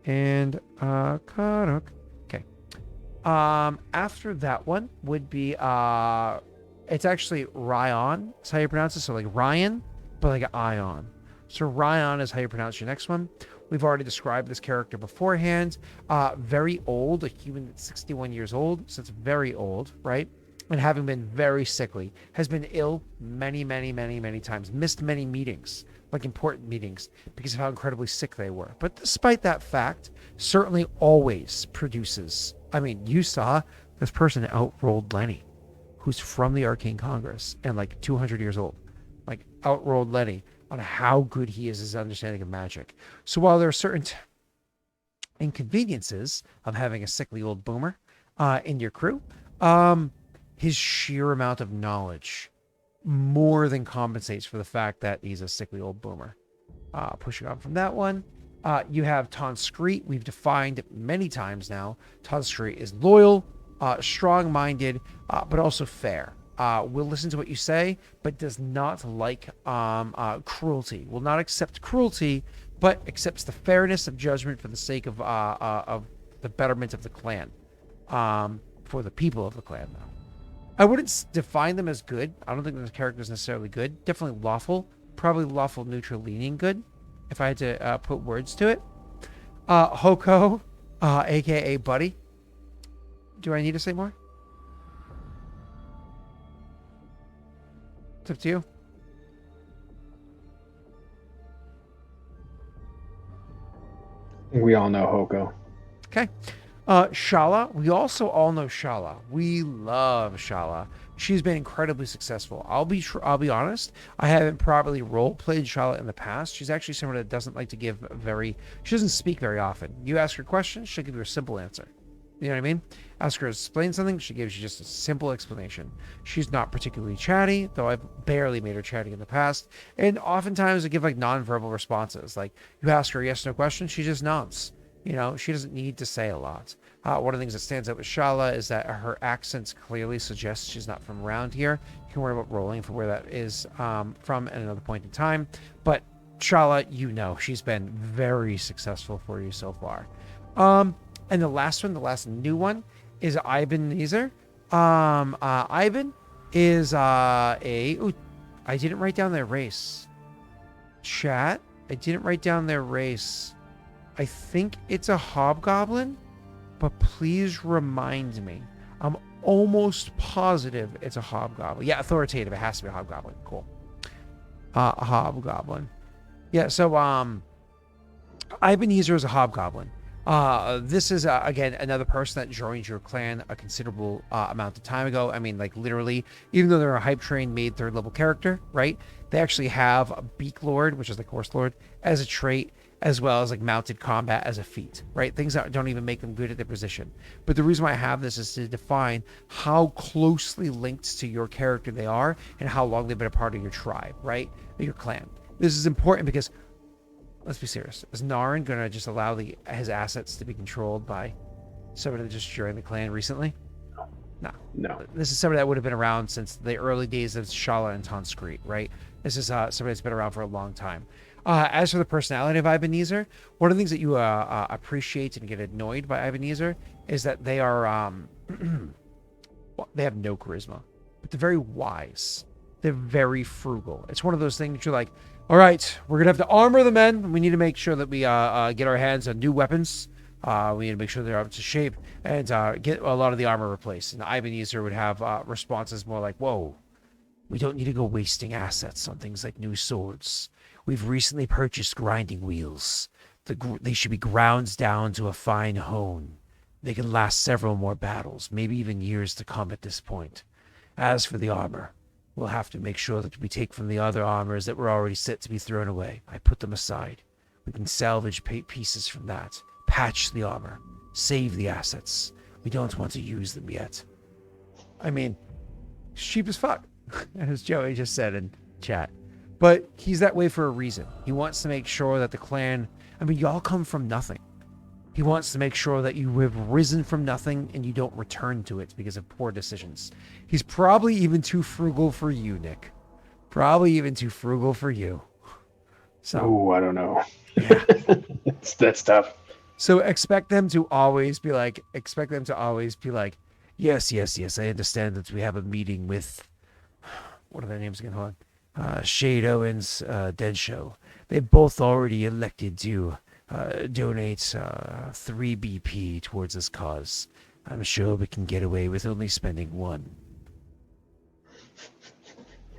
[SPEAKER 2] and Karok. Okay. After that one would be it's actually Ryan. That's how you pronounce it. So like Ryan, but like an ion. So Ryan is how you pronounce your next one. We've already described this character beforehand. Very old, a human that's 61 years old, so it's very old, right? And having been very sickly, has been ill many, many, many, many times, missed many meetings, like important meetings, because of how incredibly sick they were. But despite that fact, certainly always produces. I mean, you saw this person outrolled Lenny, who's from the Arcane Congress and like 200 years old, like outrolled Lenny on how good he is his understanding of magic. So while there are certain inconveniences of having a sickly old boomer, in your crew. His sheer amount of knowledge more than compensates for the fact that he's a sickly old boomer. Pushing on from that one, you have Tonscreet. We've defined many times now. Tonscreet is loyal, strong-minded, but also fair. Will listen to what you say, but does not like cruelty. Will not accept cruelty, but accepts the fairness of judgment for the sake of the betterment of the clan, for the people of the clan. Though I wouldn't define them as good. I don't think the character is necessarily good. Definitely lawful, probably lawful, neutral, leaning good, if I had to put words to it. Hoko, aka Buddy. Do I need to say more? It's up to you.
[SPEAKER 3] We all know Hoko.
[SPEAKER 2] Okay. Shala. We also all know Shala. We love Shala. She's been incredibly successful. I'll be honest. I haven't properly role played Shala in the past. She's actually someone that doesn't like to give she doesn't speak very often. You ask her questions, she'll give you a simple answer. You know what I mean? Ask her to explain something, she gives you just a simple explanation. She's not particularly chatty, though I've barely made her chatty in the past. And oftentimes I give like non-verbal responses. Like you ask her a yes/no question, she just nods. You know, she doesn't need to say a lot. One of the things that stands out with Shala is that her accent clearly suggests she's not from around here. You can worry about rolling for where that is from at another point in time. But Shala, you know, she's been very successful for you so far. And the last new one, is Ivan Neiser. Ivan is I didn't write down their race. Chat, I didn't write down their race. I think it's a hobgoblin, but please remind me. I'm almost positive it's a hobgoblin. Yeah, authoritative. It has to be a hobgoblin. Cool. A hobgoblin. Yeah, so Ebenezer is a hobgoblin. This is, again, another person that joined your clan a considerable amount of time ago. I mean, like, literally, even though they're a hype-trained, made third-level character, right? They actually have a Beak Lord, which is like Horse Lord, as a trait, as well as like mounted combat as a feat, right? Things that don't even make them good at their position. But the reason why I have this is to define how closely linked to your character they are and how long they've been a part of your tribe, right? Your clan. This is important because, let's be serious, is Naren going to just allow his assets to be controlled by somebody that just joined the clan recently? No. This is somebody that would have been around since the early days of Shala and Tonscreet, right? This is somebody that's been around for a long time. As for the personality of Ebenezer, one of the things that you appreciate and get annoyed by Ebenezer is that they are they have no charisma, but they're very wise. They're very frugal. It's one of those things you're like, all right, we're gonna have to armor the men. We need to make sure that we get our hands on new weapons. We need to make sure they're up to shape and get a lot of the armor replaced. And Ebenezer would have responses more like, whoa, we don't need to go wasting assets on things like new swords. We've recently purchased grinding wheels. They should be ground down to a fine hone. They can last several more battles, maybe even years to come at this point. As for the armor, we'll have to make sure that we take from the other armors that were already set to be thrown away. I put them aside. We can salvage pieces from that, patch the armor, save the assets. We don't want to use them yet. I mean, it's cheap as fuck, as Joey just said in chat. But he's that way for a reason. He wants to make sure that the clan, I mean, y'all come from nothing. He wants to make sure that you have risen from nothing and you don't return to it because of poor decisions. He's probably even too frugal for you, Nick. Probably even too frugal for you. So,
[SPEAKER 3] I don't know.
[SPEAKER 2] Yeah.
[SPEAKER 3] That's tough.
[SPEAKER 2] So expect them to always be like, yes, I understand that we have a meeting with, what are their names again? Hold on. Shade Owens, Densho. They both already elected to donate 3 BP towards this cause. I'm sure we can get away with only spending 1.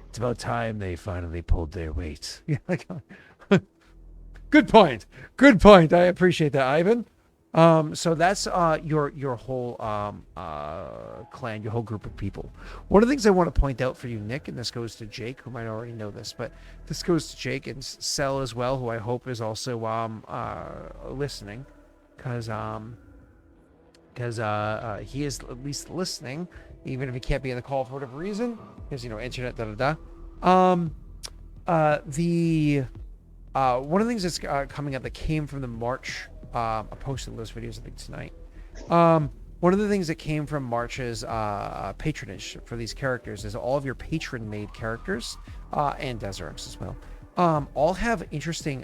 [SPEAKER 2] It's about time they finally pulled their weight. Good point. I appreciate that, Ivan. So that's your whole clan, your whole group of people. One of the things I want to point out for you, Nick, and this goes to Jake, who might already know this, but this goes to Jake and Sel as well, who I hope is also listening, because because he is at least listening, even if he can't be in the call for whatever reason, because internet, the one of the things that's coming up that came from the March, I posted those videos I think tonight. One of the things that came from March's patronage for these characters is all of your patron-made characters, and Daelric as well, all have interesting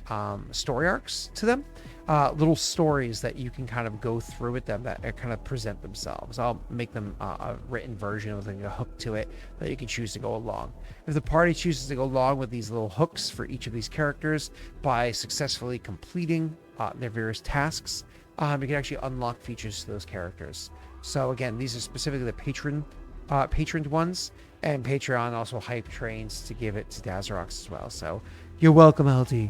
[SPEAKER 2] story arcs to them. Little stories that you can kind of go through with them that kind of present themselves. I'll make them a written version with a hook to it that you can choose to go along. If the party chooses to go along with these little hooks for each of these characters by successfully completing their various tasks, you can actually unlock features to those characters. So again, these are specifically the patroned ones, and Patreon also hype trains to give it to Daelric as well. So you're welcome, LT.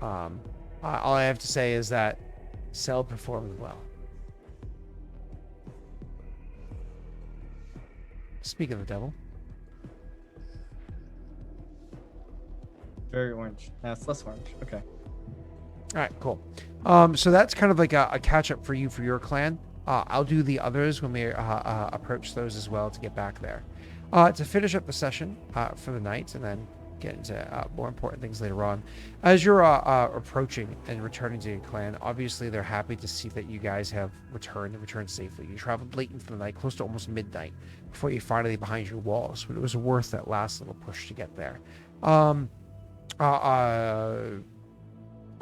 [SPEAKER 2] All I have to say is that Cell performed well. Speak of the devil.
[SPEAKER 1] Very orange. It's less orange. Okay.
[SPEAKER 2] All right, cool. So that's kind of like a catch up for you for your clan. I'll do the others when we approach those as well to get back there. To finish up the session for the night and then get into more important things later on. As you're approaching and returning to your clan, obviously they're happy to see that you guys have returned and returned safely. You traveled late into the night, close to almost midnight, before you finally behind your walls, but it was worth that last little push to get there.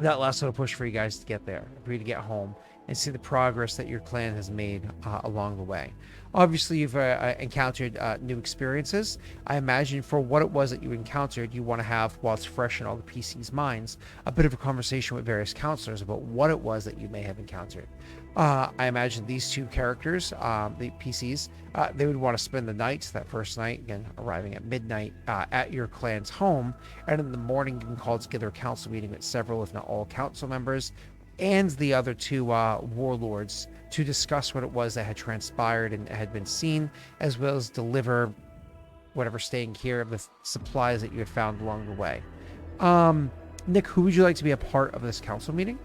[SPEAKER 2] That last little push for you guys to get there, for you to get home and see the progress that your clan has made along the way. Obviously, you've encountered new experiences. I imagine for what it was that you encountered, you want to have, while it's fresh in all the PC's minds, a bit of a conversation with various counselors about what it was that you may have encountered. I imagine these two characters, the PCs, they would want to spend the night, that first night, again, arriving at midnight at your clan's home, and in the morning you can call together a council meeting with several, if not all, council members, and the other two warlords to discuss what it was that had transpired and had been seen, as well as deliver whatever staying here of the supplies that you had found along the way. Nick, who would you like to be a part of this council meeting?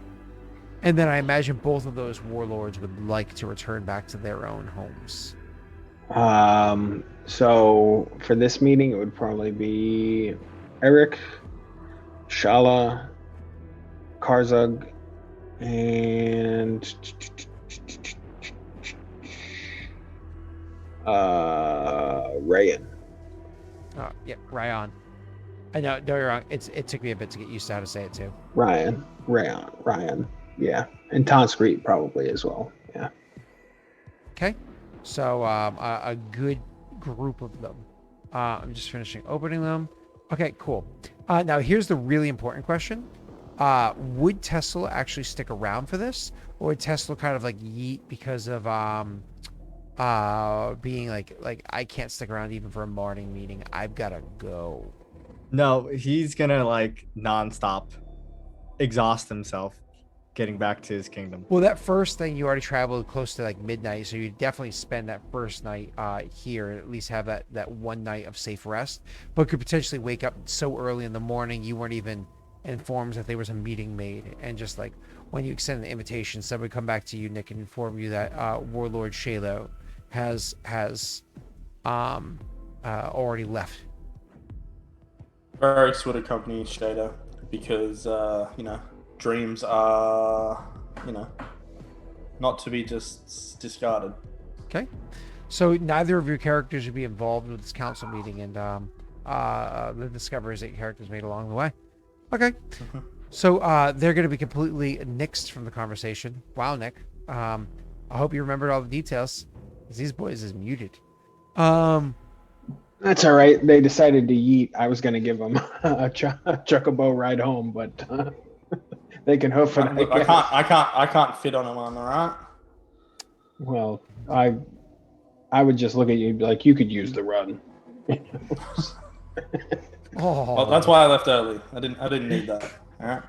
[SPEAKER 2] And then I imagine both of those warlords would like to return back to their own homes.
[SPEAKER 3] So for this meeting, it would probably be Eric, Shala, Karzug, and Rayan.
[SPEAKER 2] Yeah, Ryan. I know, no, you're wrong. It took me a bit to get used to how to say it too.
[SPEAKER 3] Ryan. Yeah, and Tonscrete probably as well. Yeah.
[SPEAKER 2] Okay, so a good group of them. I'm just finishing opening them. Okay, cool. Now here's the really important question. Would Tesla actually stick around for this, or would Tesla kind of like yeet because of being like I can't stick around even for a morning meeting, I've gotta go?
[SPEAKER 1] No, he's gonna like nonstop exhaust himself getting back to his kingdom.
[SPEAKER 2] Well, that first thing, you already traveled close to like midnight, so you definitely spend that first night here, and at least have that one night of safe rest, but could potentially wake up so early in the morning you weren't even informed that there was a meeting made, and just like when you extend the invitation, somebody come back to you, Nick, and inform you that Warlord Shalo has already left.
[SPEAKER 4] Barracks would accompany Shada because dreams are not to be just discarded.
[SPEAKER 2] Okay, so neither of your characters would be involved with this council meeting and the discoveries that your characters made along the way. Okay.
[SPEAKER 4] Mm-hmm.
[SPEAKER 2] So they're going to be completely nixed from the conversation. Wow, Nick. I hope you remembered all the details, because these boys is muted.
[SPEAKER 3] That's all right. They decided to yeet. I was going to give them a chocobo ride home, but they can hoof it.
[SPEAKER 4] I can't fit on them, all right?
[SPEAKER 3] Well, I would just look at you like you could use the run.
[SPEAKER 2] Oh,
[SPEAKER 4] Well, that's why I left early. I didn't need that. All right.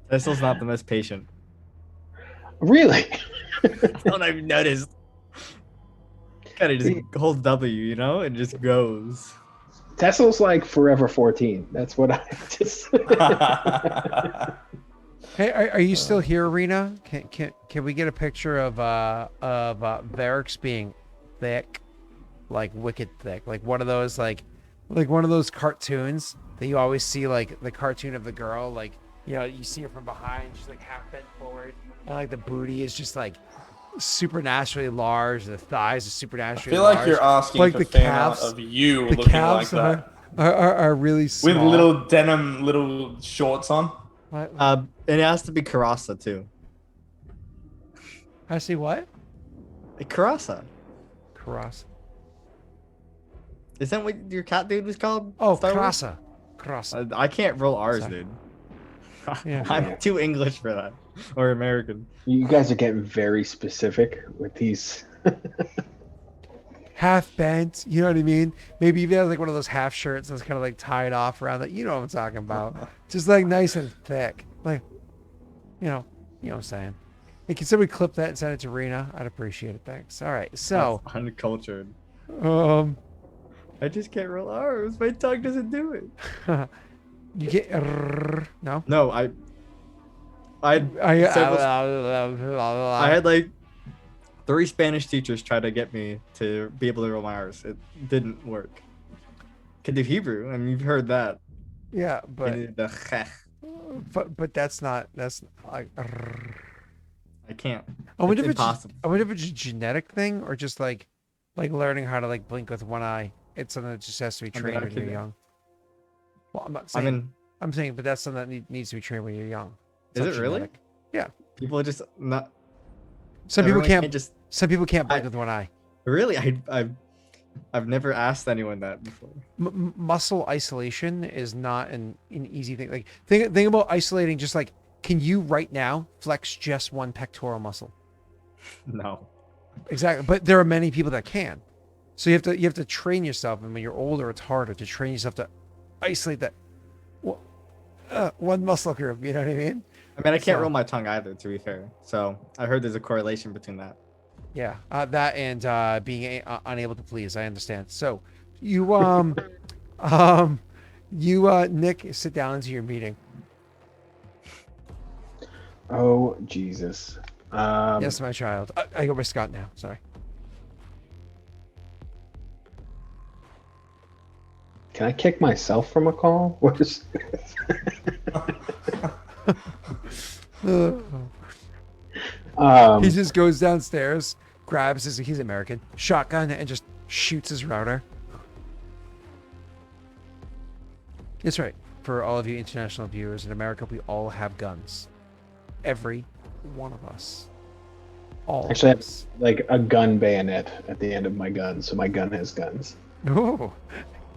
[SPEAKER 1] Tesla's not the most patient.
[SPEAKER 3] Really?
[SPEAKER 1] Don't even notice. Kind of just holds W, and just goes.
[SPEAKER 3] Tesla's like forever 14. That's what I just.
[SPEAKER 2] Hey, are you still here, Rena? Can we get a picture of Varix being thick, like wicked thick, like one of those one of those cartoons that you always see, like the cartoon of the girl, like you see her from behind, she's like half bent forward, and like the booty is just like supernaturally large, the thighs are
[SPEAKER 4] I
[SPEAKER 2] supernaturally
[SPEAKER 4] feel
[SPEAKER 2] large.
[SPEAKER 4] like you're asking
[SPEAKER 2] like
[SPEAKER 4] for
[SPEAKER 2] the
[SPEAKER 4] fan art
[SPEAKER 2] calves,
[SPEAKER 4] of you
[SPEAKER 2] the
[SPEAKER 4] looking
[SPEAKER 2] calves
[SPEAKER 4] like that.
[SPEAKER 2] are really
[SPEAKER 4] With
[SPEAKER 2] small.
[SPEAKER 4] little denim, little shorts on.
[SPEAKER 2] What?
[SPEAKER 1] And it has to be Karasa too.
[SPEAKER 2] I see what?
[SPEAKER 1] Karasa.
[SPEAKER 2] Cross.
[SPEAKER 1] Isn't that what your cat dude was called?
[SPEAKER 2] Oh,
[SPEAKER 1] Star Wars?
[SPEAKER 2] Krasa.
[SPEAKER 1] I can't roll R's,
[SPEAKER 2] Sorry.
[SPEAKER 1] dude.
[SPEAKER 2] Yeah.
[SPEAKER 1] I'm too English for that, or American.
[SPEAKER 3] You guys are getting very specific with these.
[SPEAKER 2] Half bent, you know what I mean? Maybe even has like one of those half shirts that's kind of like tied off around that. You know what I'm talking about? Just like nice and thick. Like, you know what I'm saying? Hey, can somebody clip that and send it to Rena? I'd appreciate it. Thanks. All right. So,
[SPEAKER 1] That's uncultured.
[SPEAKER 2] um,
[SPEAKER 1] I just can't roll R's. My tongue doesn't do it.
[SPEAKER 2] you get no.
[SPEAKER 1] No, I had like 3 Spanish teachers try to get me to be able to roll my R's. It didn't work. Can do Hebrew, and you've heard that.
[SPEAKER 2] Yeah, but
[SPEAKER 1] Can do the chech.
[SPEAKER 2] that's like.
[SPEAKER 1] I can't.
[SPEAKER 2] I wonder
[SPEAKER 1] It's
[SPEAKER 2] if it's
[SPEAKER 1] impossible.
[SPEAKER 2] I wonder if it's a genetic thing or just like learning how to like blink with one eye. It's something that just has to be
[SPEAKER 1] I mean,
[SPEAKER 2] trained
[SPEAKER 1] I
[SPEAKER 2] when you're
[SPEAKER 1] could-
[SPEAKER 2] young. Well, I'm not
[SPEAKER 1] I
[SPEAKER 2] saying.
[SPEAKER 1] mean,
[SPEAKER 2] I'm saying, but that's something that needs to be trained when you're young. It's
[SPEAKER 1] is
[SPEAKER 2] not
[SPEAKER 1] it really?
[SPEAKER 2] genetic. Yeah.
[SPEAKER 1] People are just not.
[SPEAKER 2] Some people
[SPEAKER 1] everyone
[SPEAKER 2] can't.
[SPEAKER 1] just.
[SPEAKER 2] Some people can't blink with one eye.
[SPEAKER 1] Really, I've never asked anyone that before.
[SPEAKER 2] Muscle isolation is not an easy thing. Like think about isolating. Just like, can you right now flex just one pectoral muscle?
[SPEAKER 1] No.
[SPEAKER 2] Exactly. But there are many people that can. So you have to train yourself, and when you're older, it's harder to train yourself to isolate that one muscle group. You know what I mean?
[SPEAKER 1] I mean, I can't
[SPEAKER 2] So-
[SPEAKER 1] roll my tongue either, to be fair. So I heard there's a correlation between that.
[SPEAKER 2] Yeah, that and being unable to please. I understand. So, you Nick, sit down into your meeting.
[SPEAKER 3] Oh Jesus.
[SPEAKER 2] Yes, my child. I go by Scott now. Sorry.
[SPEAKER 3] Can I kick myself from a call? What is?
[SPEAKER 2] He just goes downstairs, grabs he's American shotgun, and just shoots his router. That's right. For all of you international viewers, in America, we all have guns. Every one of us. All
[SPEAKER 3] Actually, I
[SPEAKER 2] of
[SPEAKER 3] have
[SPEAKER 2] us.
[SPEAKER 3] like a gun bayonet at the end of my gun, so my gun has guns.
[SPEAKER 2] Oh,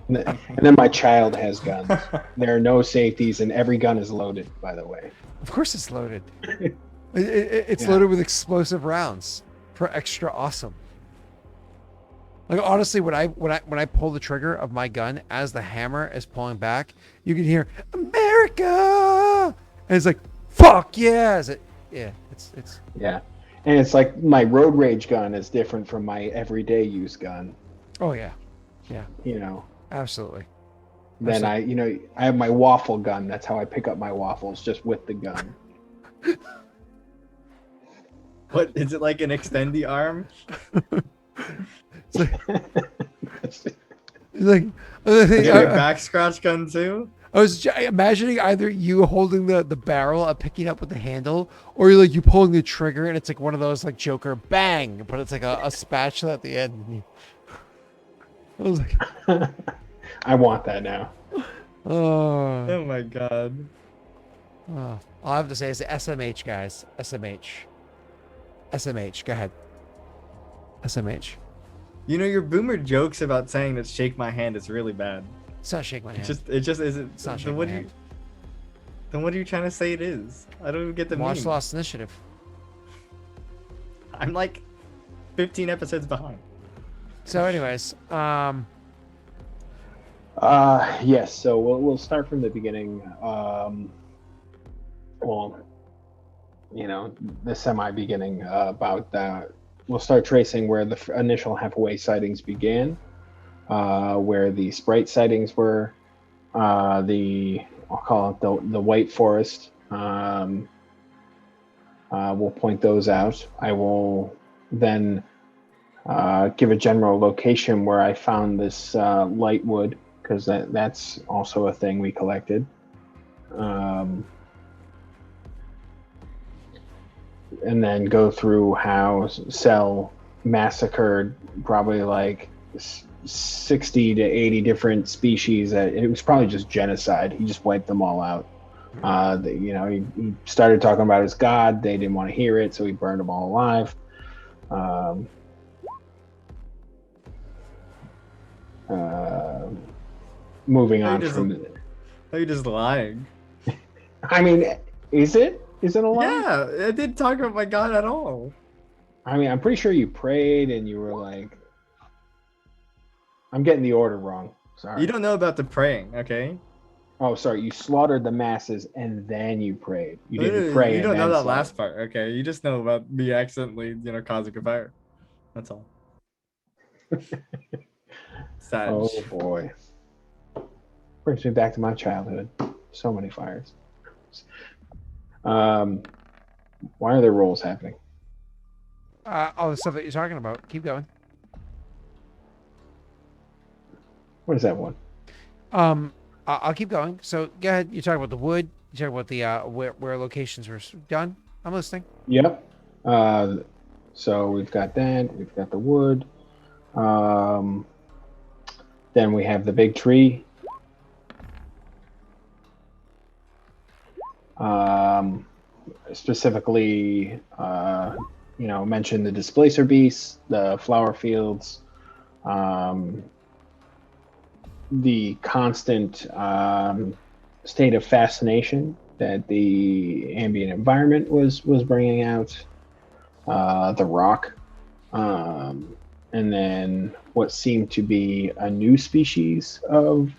[SPEAKER 3] And then my child has guns. There are no safeties, and every gun is loaded. By the way,
[SPEAKER 2] of course it's loaded. It's
[SPEAKER 3] Yeah.
[SPEAKER 2] loaded with explosive rounds for extra awesome. Like honestly, when I pull the trigger of my gun as the hammer is pulling back, you can hear America, and it's like fuck yeah! It's
[SPEAKER 3] yeah, and it's like my road rage gun is different from my everyday use gun.
[SPEAKER 2] oh yeah,
[SPEAKER 3] You know,
[SPEAKER 2] absolutely.
[SPEAKER 3] then I have my waffle gun. That's how I pick up my waffles, just with the gun.
[SPEAKER 1] What is it, like an extendy arm?
[SPEAKER 2] It's like
[SPEAKER 1] Is it a back scratch gun too?
[SPEAKER 2] I was imagining either you holding the barrel and picking up with the handle, or you pulling the trigger and it's like one of those like Joker bang, but it's like a spatula at the end. I was like,
[SPEAKER 3] I want that now.
[SPEAKER 2] oh,
[SPEAKER 1] Oh my god.
[SPEAKER 2] all I have to say is SMH, guys. SMH. Go ahead. SMH.
[SPEAKER 1] You know, your boomer jokes about saying that shake my hand is really bad.
[SPEAKER 2] It's not shake my hand.
[SPEAKER 1] It just isn't.
[SPEAKER 2] It's not
[SPEAKER 1] then
[SPEAKER 2] shake
[SPEAKER 1] what
[SPEAKER 2] my
[SPEAKER 1] do you
[SPEAKER 2] hand.
[SPEAKER 1] then what are you trying to say it is? I don't even get the
[SPEAKER 2] Watch
[SPEAKER 1] meme.
[SPEAKER 2] Lost Initiative.
[SPEAKER 1] I'm like 15 episodes behind.
[SPEAKER 2] So, anyways,
[SPEAKER 3] Yes. So we'll start from the beginning. Well, the semi-beginning about that. We'll start tracing where the initial halfway sightings began, where the sprite sightings were, I'll call it the White Forest, We'll point those out. I will then give a general location where I found this light wood, because that's also a thing we collected. And then go through how Cell massacred probably like 60 to 80 different species. It was probably just genocide. He just wiped them all out. He started talking about his god. They didn't want to hear it, so he burned them all alive. Moving on from...
[SPEAKER 1] Are you just lying?
[SPEAKER 3] I mean, is it? Is it a lie?
[SPEAKER 1] Yeah, I didn't talk about my god at all.
[SPEAKER 3] I mean, I'm pretty sure you prayed and you were like... I'm getting the order wrong. Sorry.
[SPEAKER 1] You don't know about the praying, okay?
[SPEAKER 3] Oh, sorry. You slaughtered the masses and then you prayed. You didn't pray.
[SPEAKER 1] You don't
[SPEAKER 3] and
[SPEAKER 1] know
[SPEAKER 3] then
[SPEAKER 1] that last part, okay? You just know about me accidentally, causing a fire. That's all. Sad.
[SPEAKER 3] Oh boy. Brings me back to my childhood. So many fires. Why are there rolls happening?
[SPEAKER 2] All the stuff that you're talking about. Keep going.
[SPEAKER 3] What is that one?
[SPEAKER 2] I'll keep going. So go ahead. You talk about the wood. You talk about the where locations were done. I'm listening.
[SPEAKER 3] Yep. So we've got that. We've got the wood. Then we have the big tree. Specifically, mention the displacer beasts, the flower fields, the constant state of fascination that the ambient environment was bringing out, the rock, and then what seemed to be a new species of,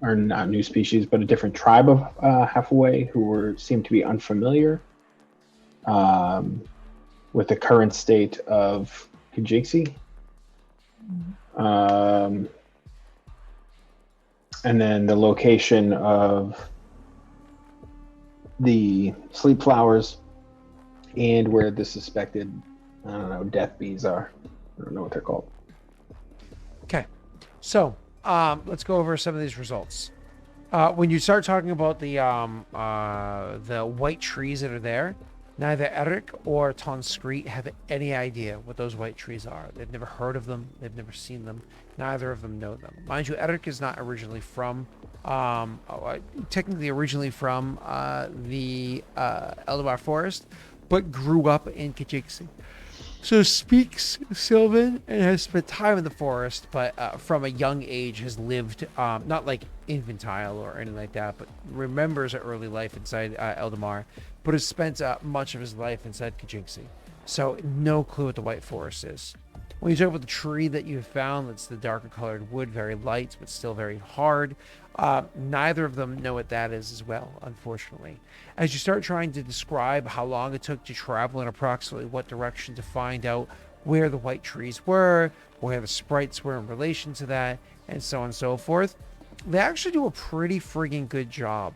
[SPEAKER 3] or not new species, but a different tribe of Hathaway who seemed to be unfamiliar with the current state of Kijixi. And then the location of the sleep flowers and where the suspected, death bees are. I don't know what they're called.
[SPEAKER 2] Okay. So let's go over some of these results. When you start talking about the white trees that are there, neither Eric or Tonscreet have any idea what those white trees are. They've never heard of them. They've never seen them. Neither of them know them. Mind you, Eric is not originally from, technically originally from the Eldamar Forest, but grew up in Kijixi. So speaks Sylvan and has spent time in the forest, but from a young age has lived, not like infantile or anything like that, but remembers an early life inside Eldamar, but has spent much of his life inside Kijixi. So no clue what the White Forest is. When you talk about the tree that you found, that's the darker colored wood, very light, but still very hard. Neither of them know what that is as well, unfortunately. As you start trying to describe how long it took to travel in approximately what direction to find out where the white trees were, where the sprites were in relation to that, and so on and so forth, they actually do a pretty friggin' good job.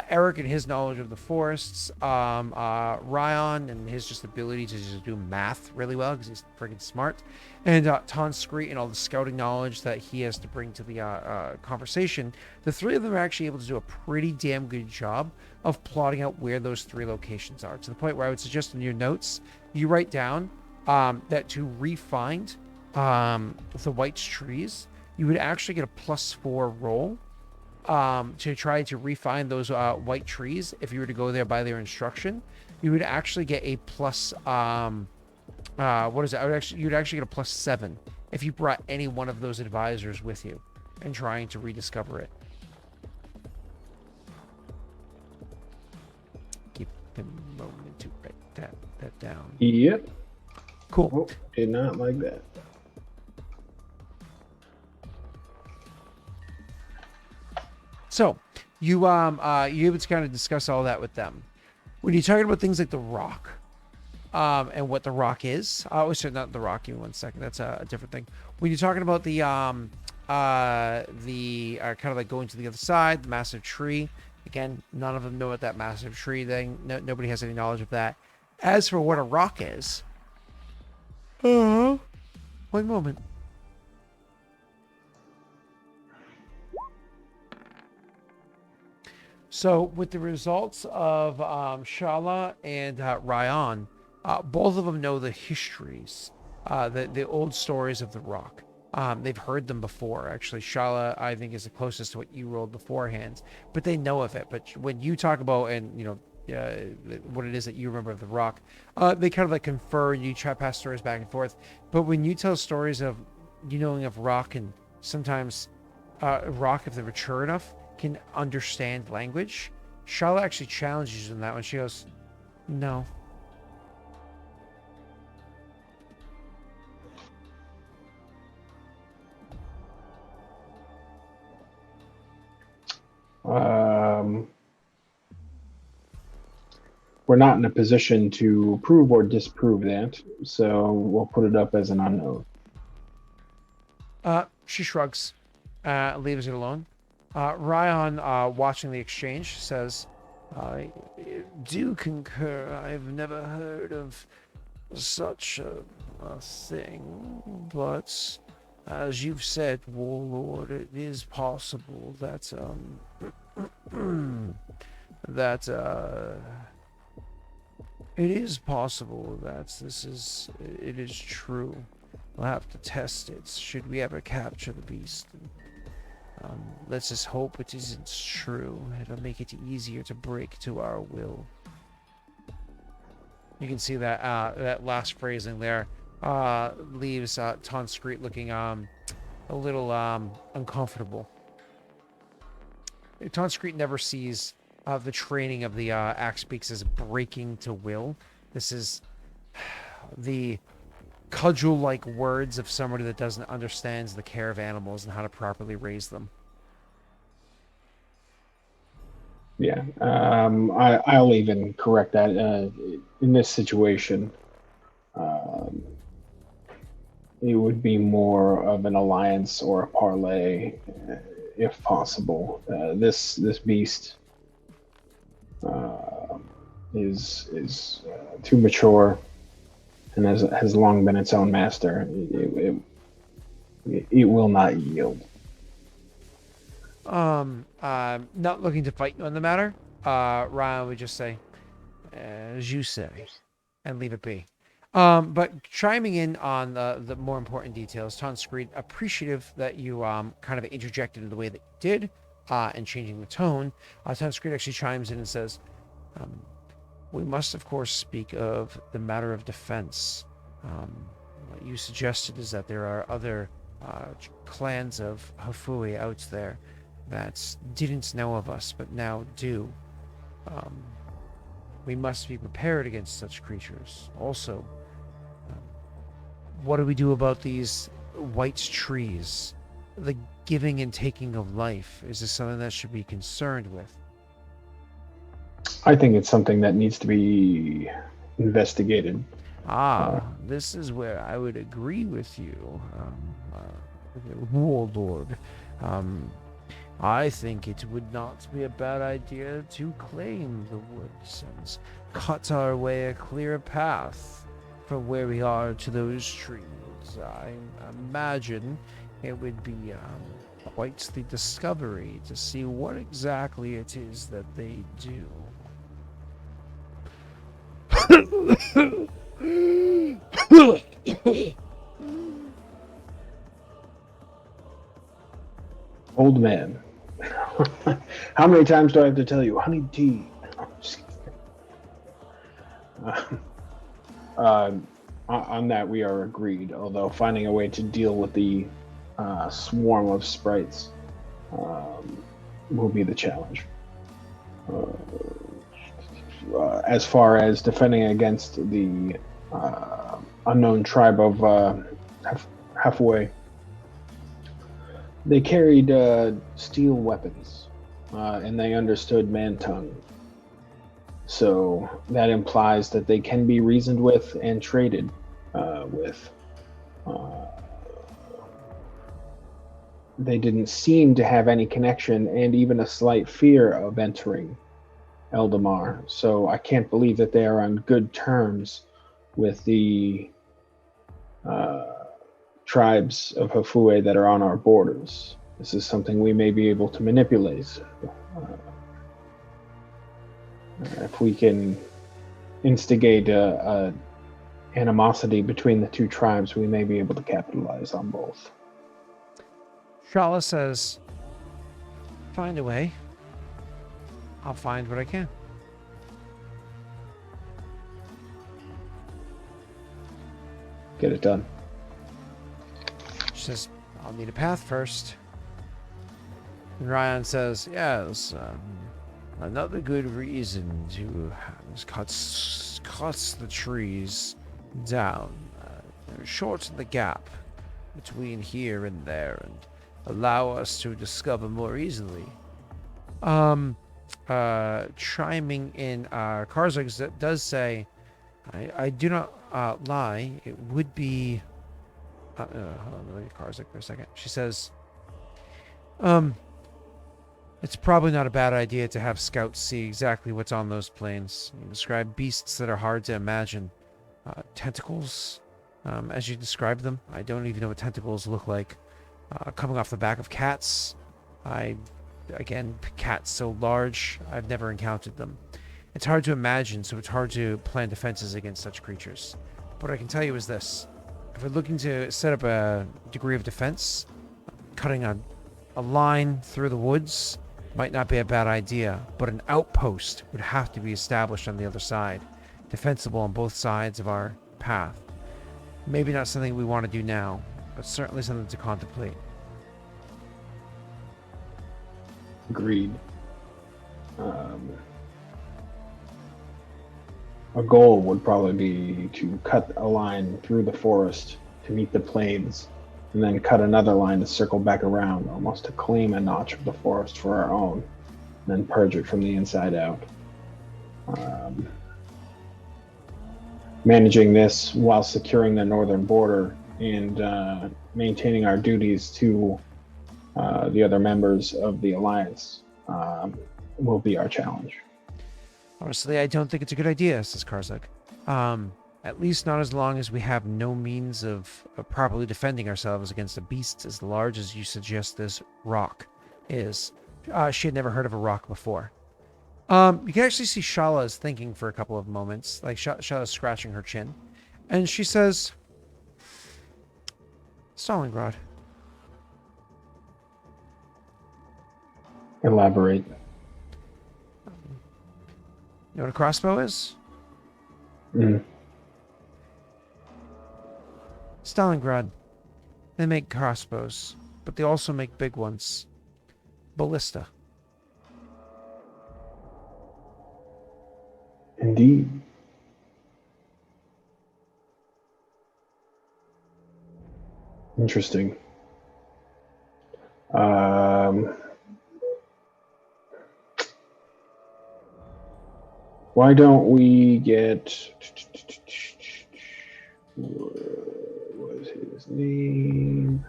[SPEAKER 2] Eric and his knowledge of the forests, Ryan and his just ability to just do math really well because he's friggin' smart, and Tonscreet and all the scouting knowledge that he has to bring to the conversation. The three of them are actually able to do a pretty damn good job of plotting out where those three locations are, to the point where I would suggest in your notes you write down that to re-find the white trees, you would actually get a +4 roll to try to refine those white trees. If you were to go there by their instruction, you would actually get a plus what is it? You'd actually get a +7 if you brought any one of those advisors with you and trying to rediscover it. Keep a moment to write that down.
[SPEAKER 3] Yep.
[SPEAKER 2] Cool.
[SPEAKER 3] Oh, did not like that.
[SPEAKER 2] So you're able to kind of discuss all that with them. When you're talking about things like the rock, and what the rock is, sorry, not the rock. Give me 1 second. That's a different thing. When you're talking about the kind of like going to the other side, the massive tree. Again, none of them know what that massive tree thing. Nobody has any knowledge of that. As for what a rock is, one moment. So, with the results of Shala and Ryan, both of them know the histories, the old stories of the rock. They've heard them before. Actually, Shala, I think, is the closest to what you rolled beforehand, but they know of it. But when you talk about what it is that you remember of the rock, they kind of like confer. You try to pass stories back and forth. But when you tell stories of you knowing of rock, and sometimes rock, if they're mature enough, can understand language, Shala actually challenges you in that one. She goes, "No."
[SPEAKER 3] We're not in a position to prove or disprove that, so we'll put it up as an unknown.
[SPEAKER 2] She shrugs, leaves it alone. Ryan, watching the exchange, says, "I do concur. I've never heard of such a thing, but as you've said, Warlord, it is possible that that it is possible that it is true. We'll have to test it should we ever capture the beast. Let's just hope it isn't true. It'll make it easier to break to our will." You can see that that last phrasing there leaves Tonscreet looking a little uncomfortable. Tonscreet never sees the training of the Axe Beaks as breaking to will. This is the cudgel-like words of somebody that doesn't understand the care of animals and how to properly raise them.
[SPEAKER 3] Yeah, I'll even correct that. In this situation, it would be more of an alliance or a parlay, if possible. This beast is too mature and has long been its own master. It will not yield.
[SPEAKER 2] Not looking to fight you on the matter. Ryan would just say, "As you say," and leave it be. But chiming in on the more important details, Tonscreet, appreciative that you kind of interjected in the way that you did, and changing the tone. Tonscreet actually chimes in and says, "We must, of course, speak of the matter of defense. What you suggested is that there are other clans of Hafui out there that didn't know of us, but now do. We must be prepared against such creatures. Also, what do we do about these white trees? The giving and taking of life. Is this something that should be concerned with?"
[SPEAKER 3] I think it's something that needs to be investigated.
[SPEAKER 2] This is where I would agree with you, Warlord. I think it would not be a bad idea to claim the woods and cut our way a clear path from where we are to those trees. I imagine it would be quite the discovery to see what exactly it is that they do.
[SPEAKER 3] Old man. How many times do I have to tell you? Honey tea. On that, we are agreed, although finding a way to deal with the swarm of sprites will be the challenge. As far as defending against the unknown tribe of halfway, they carried steel weapons, and they understood man tongue. So that implies that they can be reasoned with and traded with. They didn't seem to have any connection and even a slight fear of entering Eldamar. So I can't believe that they are on good terms with the tribes of Hafue that are on our borders. This is something we may be able to manipulate. If we can instigate a animosity between the two tribes, we may be able to capitalize on both.
[SPEAKER 2] Shala says, find a way. I'll find what I can.
[SPEAKER 3] Get it done.
[SPEAKER 2] She says, I'll need a path first. And Ryan says, yes, another good reason to cut the trees down. Shorten the gap between here and there and allow us to discover more easily. Chiming in, Karzak does say, I do not lie. It would be. Hold on, let me Karzak for a second. She says, it's probably not a bad idea to have scouts see exactly what's on those plains. You describe beasts that are hard to imagine. Tentacles, as you describe them. I don't even know what tentacles look like. Coming off the back of cats. Again, cats so large, I've never encountered them. It's hard to imagine, so it's hard to plan defenses against such creatures. What I can tell you is this. If we're looking to set up a degree of defense, cutting a line through the woods might not be a bad idea, but an outpost would have to be established on the other side, defensible on both sides of our path. Maybe not something we want to do now, but certainly something to contemplate.
[SPEAKER 3] Agreed. A goal would probably be to cut a line through the forest to meet the plains, and then cut another line to circle back around, almost to claim a notch of the forest for our own, and then purge it from the inside out. Managing this while securing the northern border and maintaining our duties to the other members of the Alliance will be our challenge.
[SPEAKER 2] Honestly, I don't think it's a good idea, says Karzak. At least not as long as we have no means of properly defending ourselves against a beast as large as you suggest this rock is. She had never heard of a rock before. You can actually see Shala is thinking for a couple of moments, like Shala is scratching her chin. And she says, Stalingrad.
[SPEAKER 3] Elaborate.
[SPEAKER 2] You know what a crossbow is? Stalingrad. They make crossbows, but they also make big ones. Ballista.
[SPEAKER 3] Indeed. Interesting. Why don't we get... What was his name?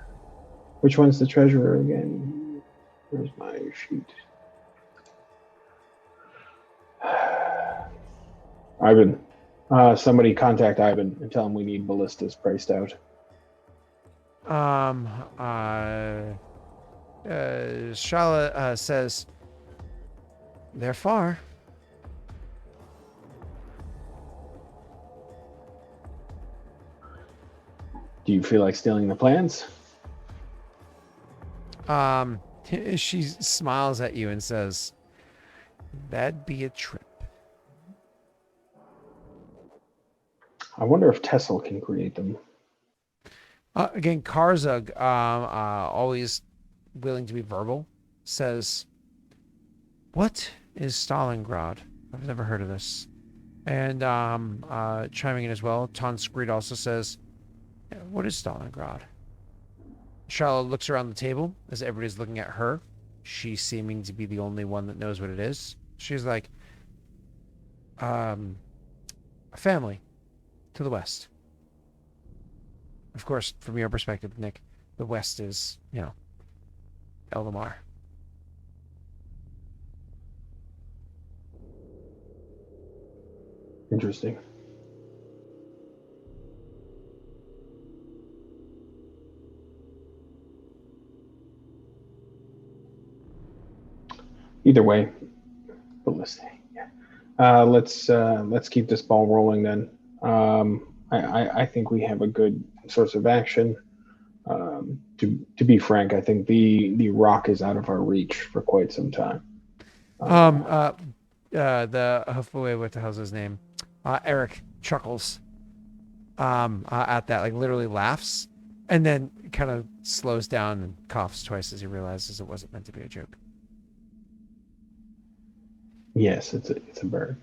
[SPEAKER 3] Which one's the treasurer again? Where's my sheet? Ivan. Somebody contact Ivan and tell him we need ballistas priced out.
[SPEAKER 2] Shala says, they're far.
[SPEAKER 3] Do you feel like stealing the plans?
[SPEAKER 2] She smiles at you and says, that'd be a trip.
[SPEAKER 3] I wonder if Tessel can create them.
[SPEAKER 2] Again, Karzug, always willing to be verbal, says, what is Stalingrad? I've never heard of this. And chiming in as well, Tonscreed also says, what is Stalingrad? Shala looks around the table as everybody's looking at her. She's seeming to be the only one that knows what it is. She's like, a family to the west. Of course, from your perspective, Nick, the west is, Eldamar.
[SPEAKER 3] Interesting. Either way, but let's keep this ball rolling then. I think we have a good source of action. To be frank, I think the rock is out of our reach for quite some time.
[SPEAKER 2] The Hoofboy, what the hell's his name? Eric chuckles at that, like literally laughs, and then kind of slows down and coughs twice as he realizes it wasn't meant to be a joke.
[SPEAKER 3] Yes, it's a bird,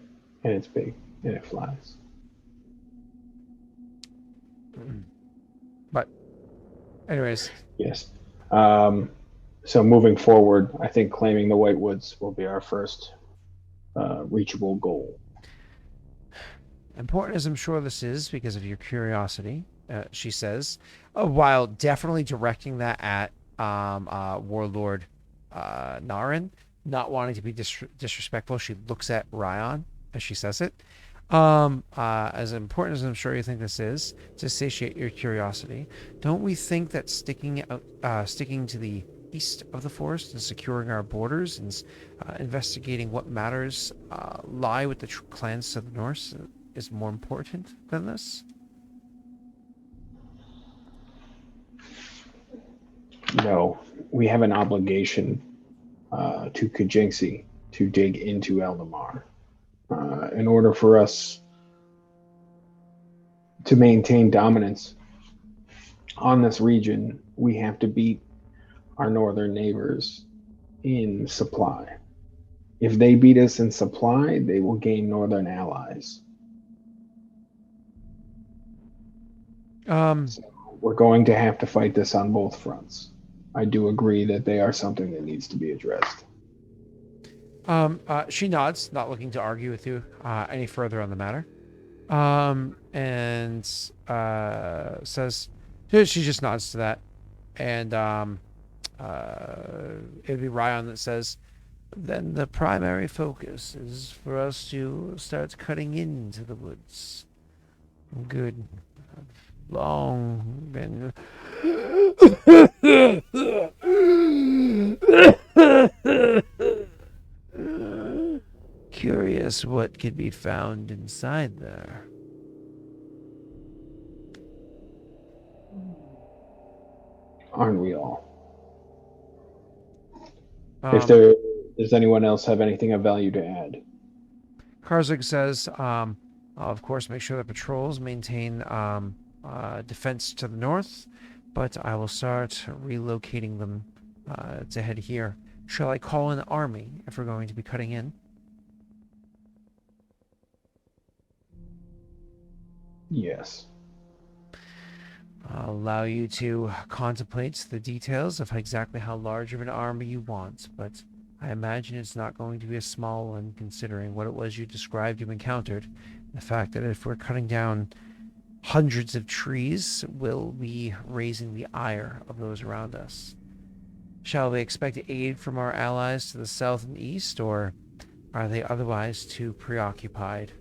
[SPEAKER 3] and it's big, and it flies.
[SPEAKER 2] But, anyways.
[SPEAKER 3] Yes. So moving forward, I think claiming the White Woods will be our first reachable goal.
[SPEAKER 2] Important as I'm sure this is because of your curiosity, she says, while definitely directing that at Warlord Naren, not wanting to be disrespectful. She looks at Ryan as she says it. As important as I'm sure you think this is, to satiate your curiosity, don't we think that sticking to the east of the forest and securing our borders and investigating what matters lie with the clans to the north is more important than this?
[SPEAKER 3] No, we have an obligation to Kajinxi to dig into Eldamar. In order for us to maintain dominance on this region, we have to beat our northern neighbors in supply. If they beat us in supply, they will gain northern allies. So we're going to have to fight this on both fronts. I do agree that they are something that needs to be addressed.
[SPEAKER 2] She nods, not looking to argue with you any further on the matter. And says, she just nods to that. And it'd be Ryan that says, then the primary focus is for us to start cutting into the woods. Good. I've long been curious what could be found inside there.
[SPEAKER 3] Aren't we all? Does anyone else have anything of value to add?
[SPEAKER 2] Karzug says, of course, make sure that patrols maintain defense to the north, but I will start relocating them to head here. Shall I call an army if we're going to be cutting in?
[SPEAKER 3] Yes.
[SPEAKER 2] I'll allow you to contemplate the details of exactly how large of an army you want, but I imagine it's not going to be a small one considering what it was you described you encountered. The fact that if we're cutting down hundreds of trees, we'll be raising the ire of those around us. Shall we expect aid from our allies to the south and east, or are they otherwise too preoccupied?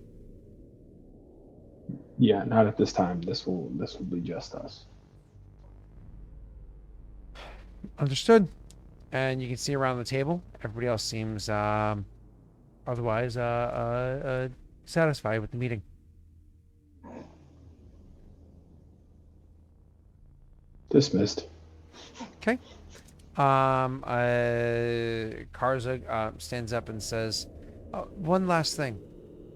[SPEAKER 3] Yeah, not at this time. This will be just us.
[SPEAKER 2] Understood. And you can see around the table, everybody else seems otherwise satisfied with the meeting.
[SPEAKER 3] Dismissed.
[SPEAKER 2] Okay. Karzug stands up and says, one last thing.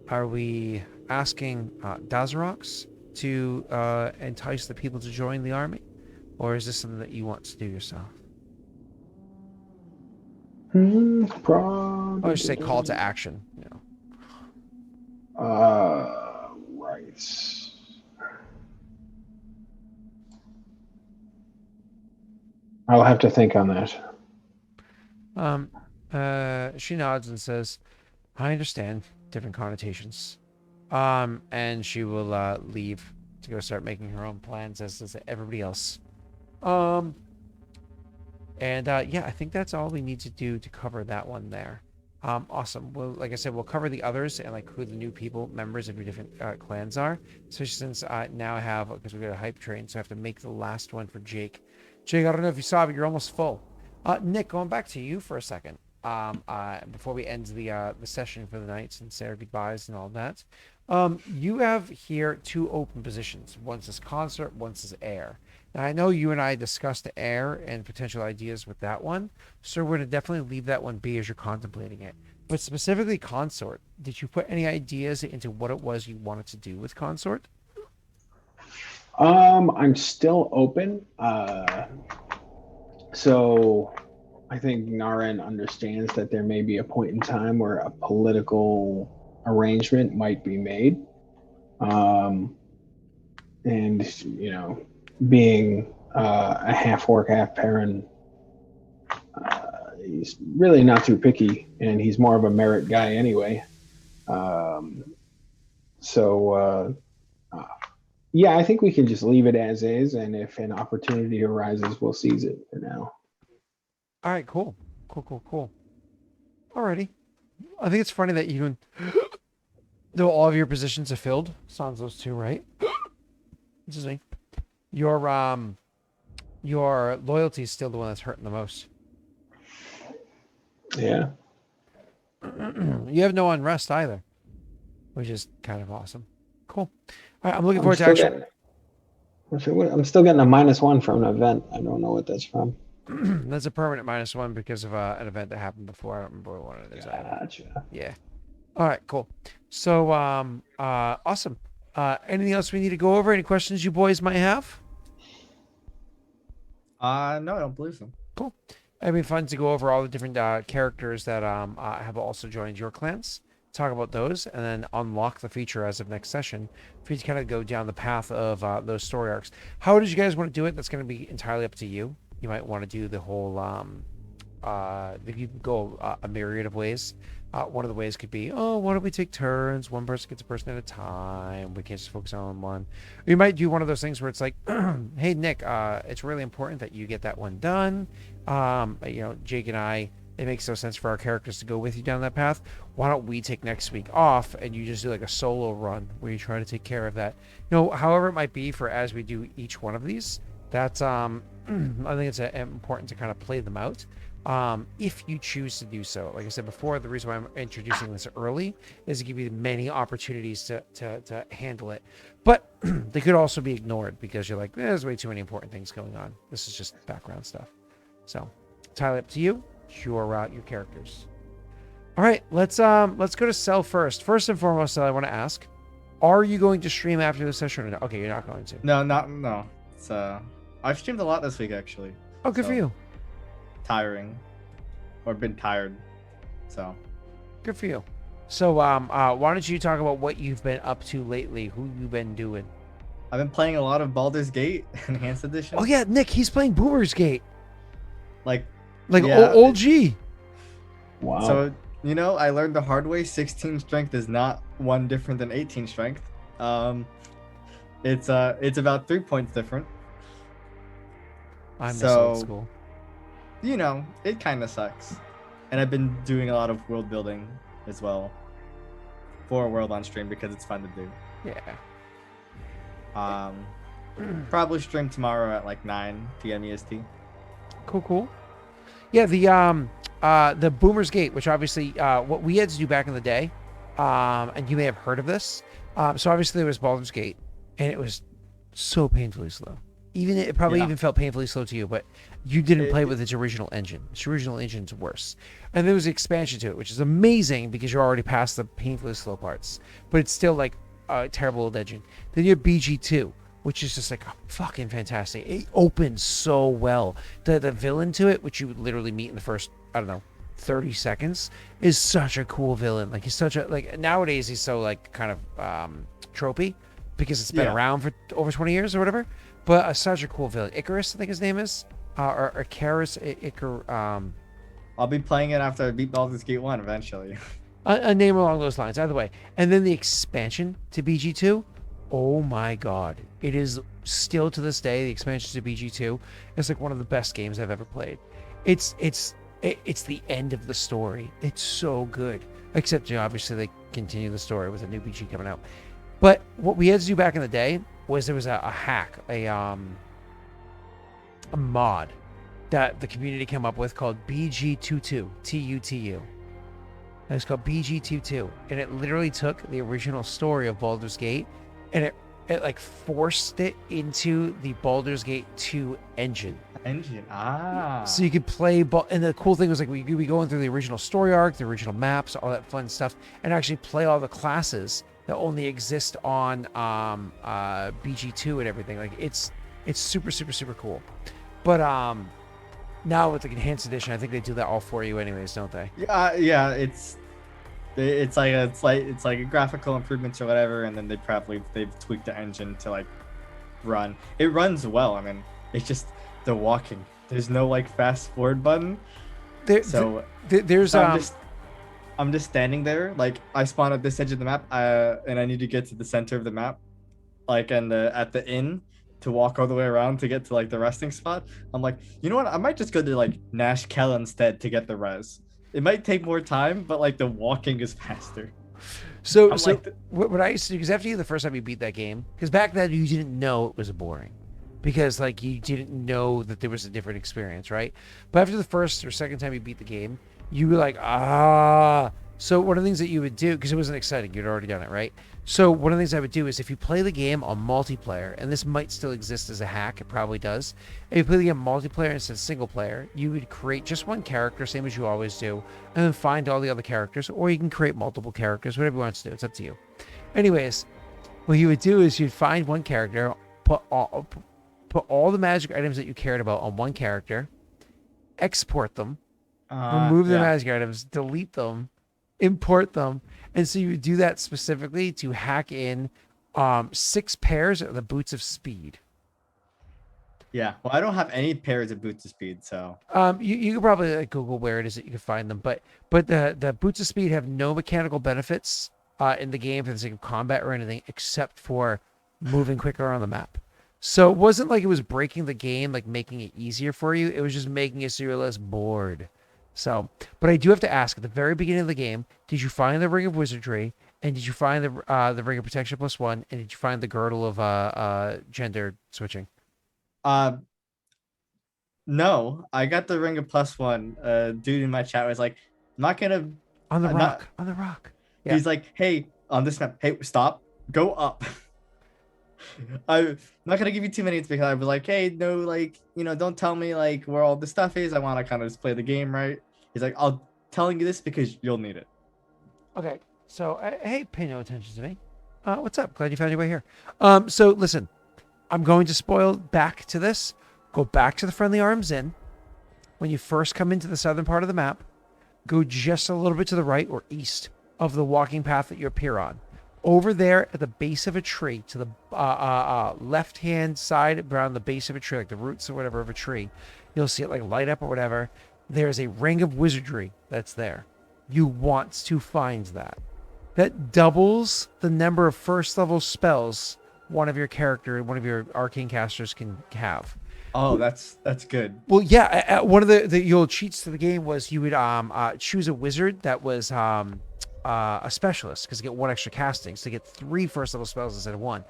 [SPEAKER 2] Are we asking Daelric to entice the people to join the army? Or is this something that you want to do yourself?
[SPEAKER 3] Probably.
[SPEAKER 2] I should say call to action. You know.
[SPEAKER 3] Right. I'll have to think on
[SPEAKER 2] that. She nods and says, I understand. Different connotations. And she will leave to go start making her own plans, as does everybody else. And yeah, I think that's all we need to do to cover that one there. Awesome. Well, like I said, we'll cover the others and like who the new members of your different clans are. Especially since now I have, because we got a hype train, so I have to make the last one for Jake. Jake, I don't know if you saw, but you're almost full. Nick, going back to you for a second. Before we end the session for the night and say our goodbyes and all that, you have here 2 open positions. One's as consort, one's as heir. Now, I know you and I discussed the heir and potential ideas with that one, so we're going to definitely leave that one be as you're contemplating it. But specifically consort, did you put any ideas into what it was you wanted to do with consort?
[SPEAKER 3] I'm still open. So I think Naren understands that there may be a point in time where a political arrangement might be made. And, you know, being a half orc, half Perrin, he's really not too picky, and he's more of a merit guy anyway. Yeah, I think we can just leave it as is, and if an opportunity arises, we'll seize it for now.
[SPEAKER 2] All right, cool. Alrighty. I think it's funny that you, though all of your positions are filled, sans those 2, right? Excuse me. Your loyalty is still the one that's hurting the most.
[SPEAKER 3] Yeah.
[SPEAKER 2] You have no unrest either, which is kind of awesome. Cool. All right, I'm looking forward to actually.
[SPEAKER 3] I'm still getting a -1 from an event. I don't know what that's from.
[SPEAKER 2] That's a permanent -1 because of an event that happened before. I don't remember what it is.
[SPEAKER 3] Gotcha.
[SPEAKER 2] Yeah. All right, cool. So, awesome. Anything else we need to go over? Any questions you boys might have?
[SPEAKER 1] No, I don't believe so.
[SPEAKER 2] Cool. It'd be fun to go over all the different characters that have also joined your clans. Talk about those, and then unlock the feature as of next session for you to kind of go down the path of those story arcs. How did you guys want to do it? That's going to be entirely up to you. You might want to do the whole. You can go a myriad of ways. One of the ways could be, why don't we take turns? One person gets a person at a time. We can't just focus on one. You might do one of those things where it's like, hey, Nick, it's really important that you get that one done. Jake and I, it makes no sense for our characters to go with you down that path. Why don't we take next week off and you just do like a solo run where you try to take care of that? However it might be for as we do each one of these. That's I think it's important to kind of play them out. If you choose to do so. Like I said before, the reason why I'm introducing this early is to give you many opportunities to handle it. But they could also be ignored because you're like, there's way too many important things going on. This is just background stuff. So, entirely up to you. Your characters. All right, let's go to Cell first. First and foremost, I want to ask, are you going to stream after the session or no? Okay, you're not going to.
[SPEAKER 1] No. It's I've streamed a lot this week actually.
[SPEAKER 2] Oh, good for you.
[SPEAKER 1] Tiring, or been tired, so
[SPEAKER 2] good for you. So why don't you talk about what you've been up to lately? Who you've been doing?
[SPEAKER 1] I've been playing a lot of Baldur's Gate Enhanced Edition.
[SPEAKER 2] Oh yeah, Nick, he's playing Boomer's Gate.
[SPEAKER 1] Like
[SPEAKER 2] yeah. Old G.
[SPEAKER 3] Wow.
[SPEAKER 1] So I learned the hard way. 16 strength is not one different than 18 strength. It's about 3 points different.
[SPEAKER 2] I'm so old school.
[SPEAKER 1] It kind of sucks. And I've been doing a lot of world building as well for a world on stream because it's fun to do.
[SPEAKER 2] Yeah.
[SPEAKER 1] Probably stream tomorrow at like 9 p.m. EST.
[SPEAKER 2] Cool. Yeah, the Boomer's Gate, which obviously what we had to do back in the day, and you may have heard of this. So obviously there was Baldur's Gate, and it was so painfully slow. It probably even felt painfully slow to you, but you didn't play with its original engine. Its original engine's worse. And there was an expansion to it, which is amazing because you're already past the painfully slow parts. But it's still like a terrible old engine. Then you have BG2, which is just like fucking fantastic. It opens so well. The villain to it, which you would literally meet in the first, 30 seconds, is such a cool villain. Like he's such a, nowadays he's so kind of tropey because it's been around for over 20 years or whatever. But such a cool villain. Icarus, I think his name is. Or Icarus.
[SPEAKER 1] I'll be playing it after I beat Baldur's Gate 1 eventually.
[SPEAKER 2] A name along those lines, either way. And then the expansion to BG2. Oh my god. It is still to this day, the expansion to BG2 is like one of the best games I've ever played. It's It's the end of the story. It's so good. Except, obviously they continue the story with a new BG coming out. But what we had to do back in the day was there was a hack, a mod that the community came up with called BG22, TUTU. And it's called BG22, and it literally took the original story of Baldur's Gate, and it like forced it into the Baldur's Gate 2 engine.
[SPEAKER 1] So
[SPEAKER 2] you could play, and the cool thing was like we could be going through the original story arc, the original maps, all that fun stuff, and actually play all the classes that only exist on BG2 and everything. Like it's super cool. But now with the enhanced edition, I think they do that all for you anyways, don't they?
[SPEAKER 1] Yeah, it's like graphical improvements or whatever, and then they've tweaked the engine to like run. It runs well. I mean, it's just the walking. There's no like fast forward button. I'm just standing there. Like I spawn at this edge of the map, and I need to get to the center of the map, like at the inn, to walk all the way around to get to like the resting spot. I'm like, you know what? I might just go to like Nash Kell instead to get the res. It might take more time, but like the walking is faster.
[SPEAKER 2] What I used to do, because after the first time you beat that game, because back then you didn't know it was boring, because like you didn't know that there was a different experience, right? But after the first or second time you beat the game, you were like, So one of the things that you would do, because it wasn't exciting, you'd already done it, right? So one of the things I would do is if you play the game on multiplayer, and this might still exist as a hack, it probably does. If you play the game multiplayer instead of single player, you would create just one character, same as you always do, and then find all the other characters, or you can create multiple characters, whatever you want to do. It's up to you. Anyways, what you would do is you'd find one character, put all the magic items that you cared about on one character, export them, remove the magic items, delete them, import them, and so you would do that specifically to hack in 6 pairs of the boots of speed.
[SPEAKER 1] Yeah, well, I don't have any pairs of boots of speed, so
[SPEAKER 2] you could probably like Google where it is that you can find them, but the boots of speed have no mechanical benefits in the game for the sake of combat or anything except for moving quicker on the map. So it wasn't like it was breaking the game, like making it easier for you. It was just making it so you're less bored. So, but I do have to ask, at the very beginning of the game, did you find the Ring of Wizardry, and did you find the Ring of Protection +1, and did you find the Girdle of gender switching?
[SPEAKER 1] No, I got the Ring of +1. Dude in my chat was like, I'm not gonna
[SPEAKER 2] on the rock. Yeah.
[SPEAKER 1] He's like, hey, on this map, hey, stop, go up. I'm not gonna give you 2 minutes because I was like, hey, no, like, don't tell me like where all the stuff is. I want to kind of just play the game, right? He's like, I'll telling you this because you'll need it.
[SPEAKER 2] Okay, so hey, pay no attention to me. What's up? Glad you found your way here. So listen, I'm going to spoil back to this. Go back to the Friendly Arms Inn. When you first come into the southern part of the map, go just a little bit to the right or east of the walking path that you appear on. Over there at the base of a tree, to the left-hand side, around the base of a tree, like the roots or whatever of a tree, you'll see it like light up or whatever. There's a ring of wizardry that's there. You want to find that. That doubles the number of first-level spells one of your arcane casters can have.
[SPEAKER 1] Oh, that's good.
[SPEAKER 2] Well, yeah. One of the old cheats to the game was you would choose a wizard that was a specialist, because you get 1 extra casting, so you get 3 first level spells instead of 1.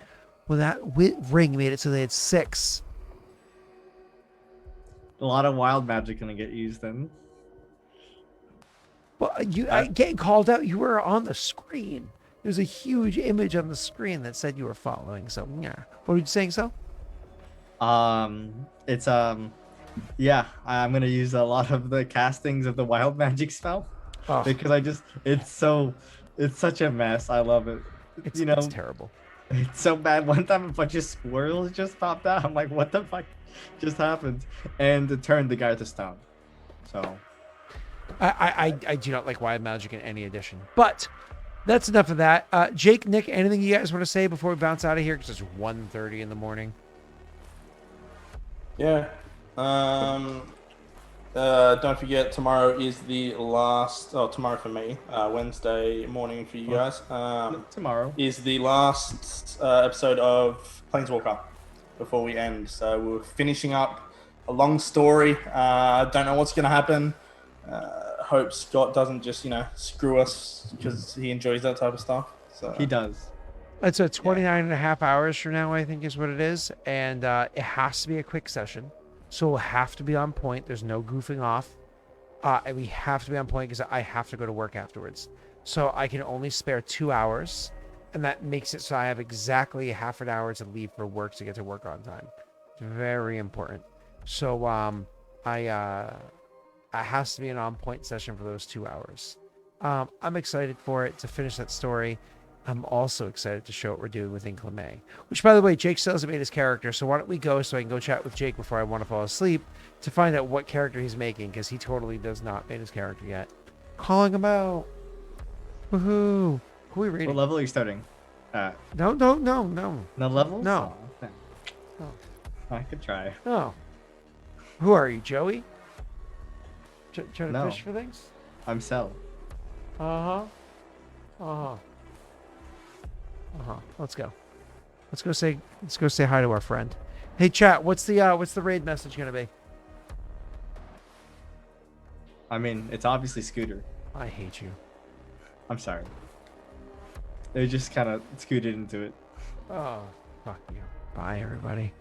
[SPEAKER 2] Well, that ring made it so they had 6.
[SPEAKER 1] A lot of wild magic gonna get used then.
[SPEAKER 2] Well, getting called out. You were on the screen. There's a huge image on the screen that said you were following. So yeah, what were you saying? So,
[SPEAKER 1] it's yeah, I'm gonna use a lot of the castings of the wild magic spell. Oh. Because it's such a mess. I love it.
[SPEAKER 2] It's terrible.
[SPEAKER 1] It's so bad. One time a bunch of squirrels just popped out. I'm like, what the fuck just happened? And it turned the guy to stone. So
[SPEAKER 2] I do not like wild magic in any edition. But that's enough of that. Jake, Nick, anything you guys want to say before we bounce out of here? Because it's 1:30 in the morning.
[SPEAKER 4] Yeah. Don't forget, tomorrow is the last. Oh, tomorrow for me. Wednesday morning for you guys.
[SPEAKER 1] Tomorrow
[SPEAKER 4] is the last episode of Planeswalker before we end. So we're finishing up a long story. Don't know what's going to happen. Hope Scott doesn't just screw us because he enjoys that type of stuff. So
[SPEAKER 1] He does.
[SPEAKER 2] It's a 29 and a half hours from now, I think is what it is. And it has to be a quick session. So we'll have to be on point. There's no goofing off. And we have to be on point because I have to go to work afterwards. So I can only spare 2 hours. And that makes it so I have exactly half an hour to leave for work to get to work on time. Very important. So it has to be an on-point session for those 2 hours. I'm excited for it to finish that story. I'm also excited to show what we're doing with Inclame. Which, by the way, Jake still hasn't made his character, so why don't we go so I can go chat with Jake before I want to fall asleep to find out what character he's making, because he totally does not make his character yet. Calling him out. Woohoo. Who are we reading?
[SPEAKER 1] What level are you starting?
[SPEAKER 2] No.
[SPEAKER 1] No level?
[SPEAKER 2] No.
[SPEAKER 1] Oh, okay.
[SPEAKER 2] No.
[SPEAKER 1] I could try.
[SPEAKER 2] Oh. Who are you, Joey? Trying to
[SPEAKER 1] No.
[SPEAKER 2] fish for things?
[SPEAKER 1] I'm Cell.
[SPEAKER 2] Uh-huh. Let's go. Let's go say hi to our friend. Hey chat, what's the raid message gonna be?
[SPEAKER 1] I mean, it's obviously Scooter.
[SPEAKER 2] I hate you.
[SPEAKER 1] I'm sorry. They just kind of scooted into it.
[SPEAKER 2] Oh, fuck you. Bye everybody.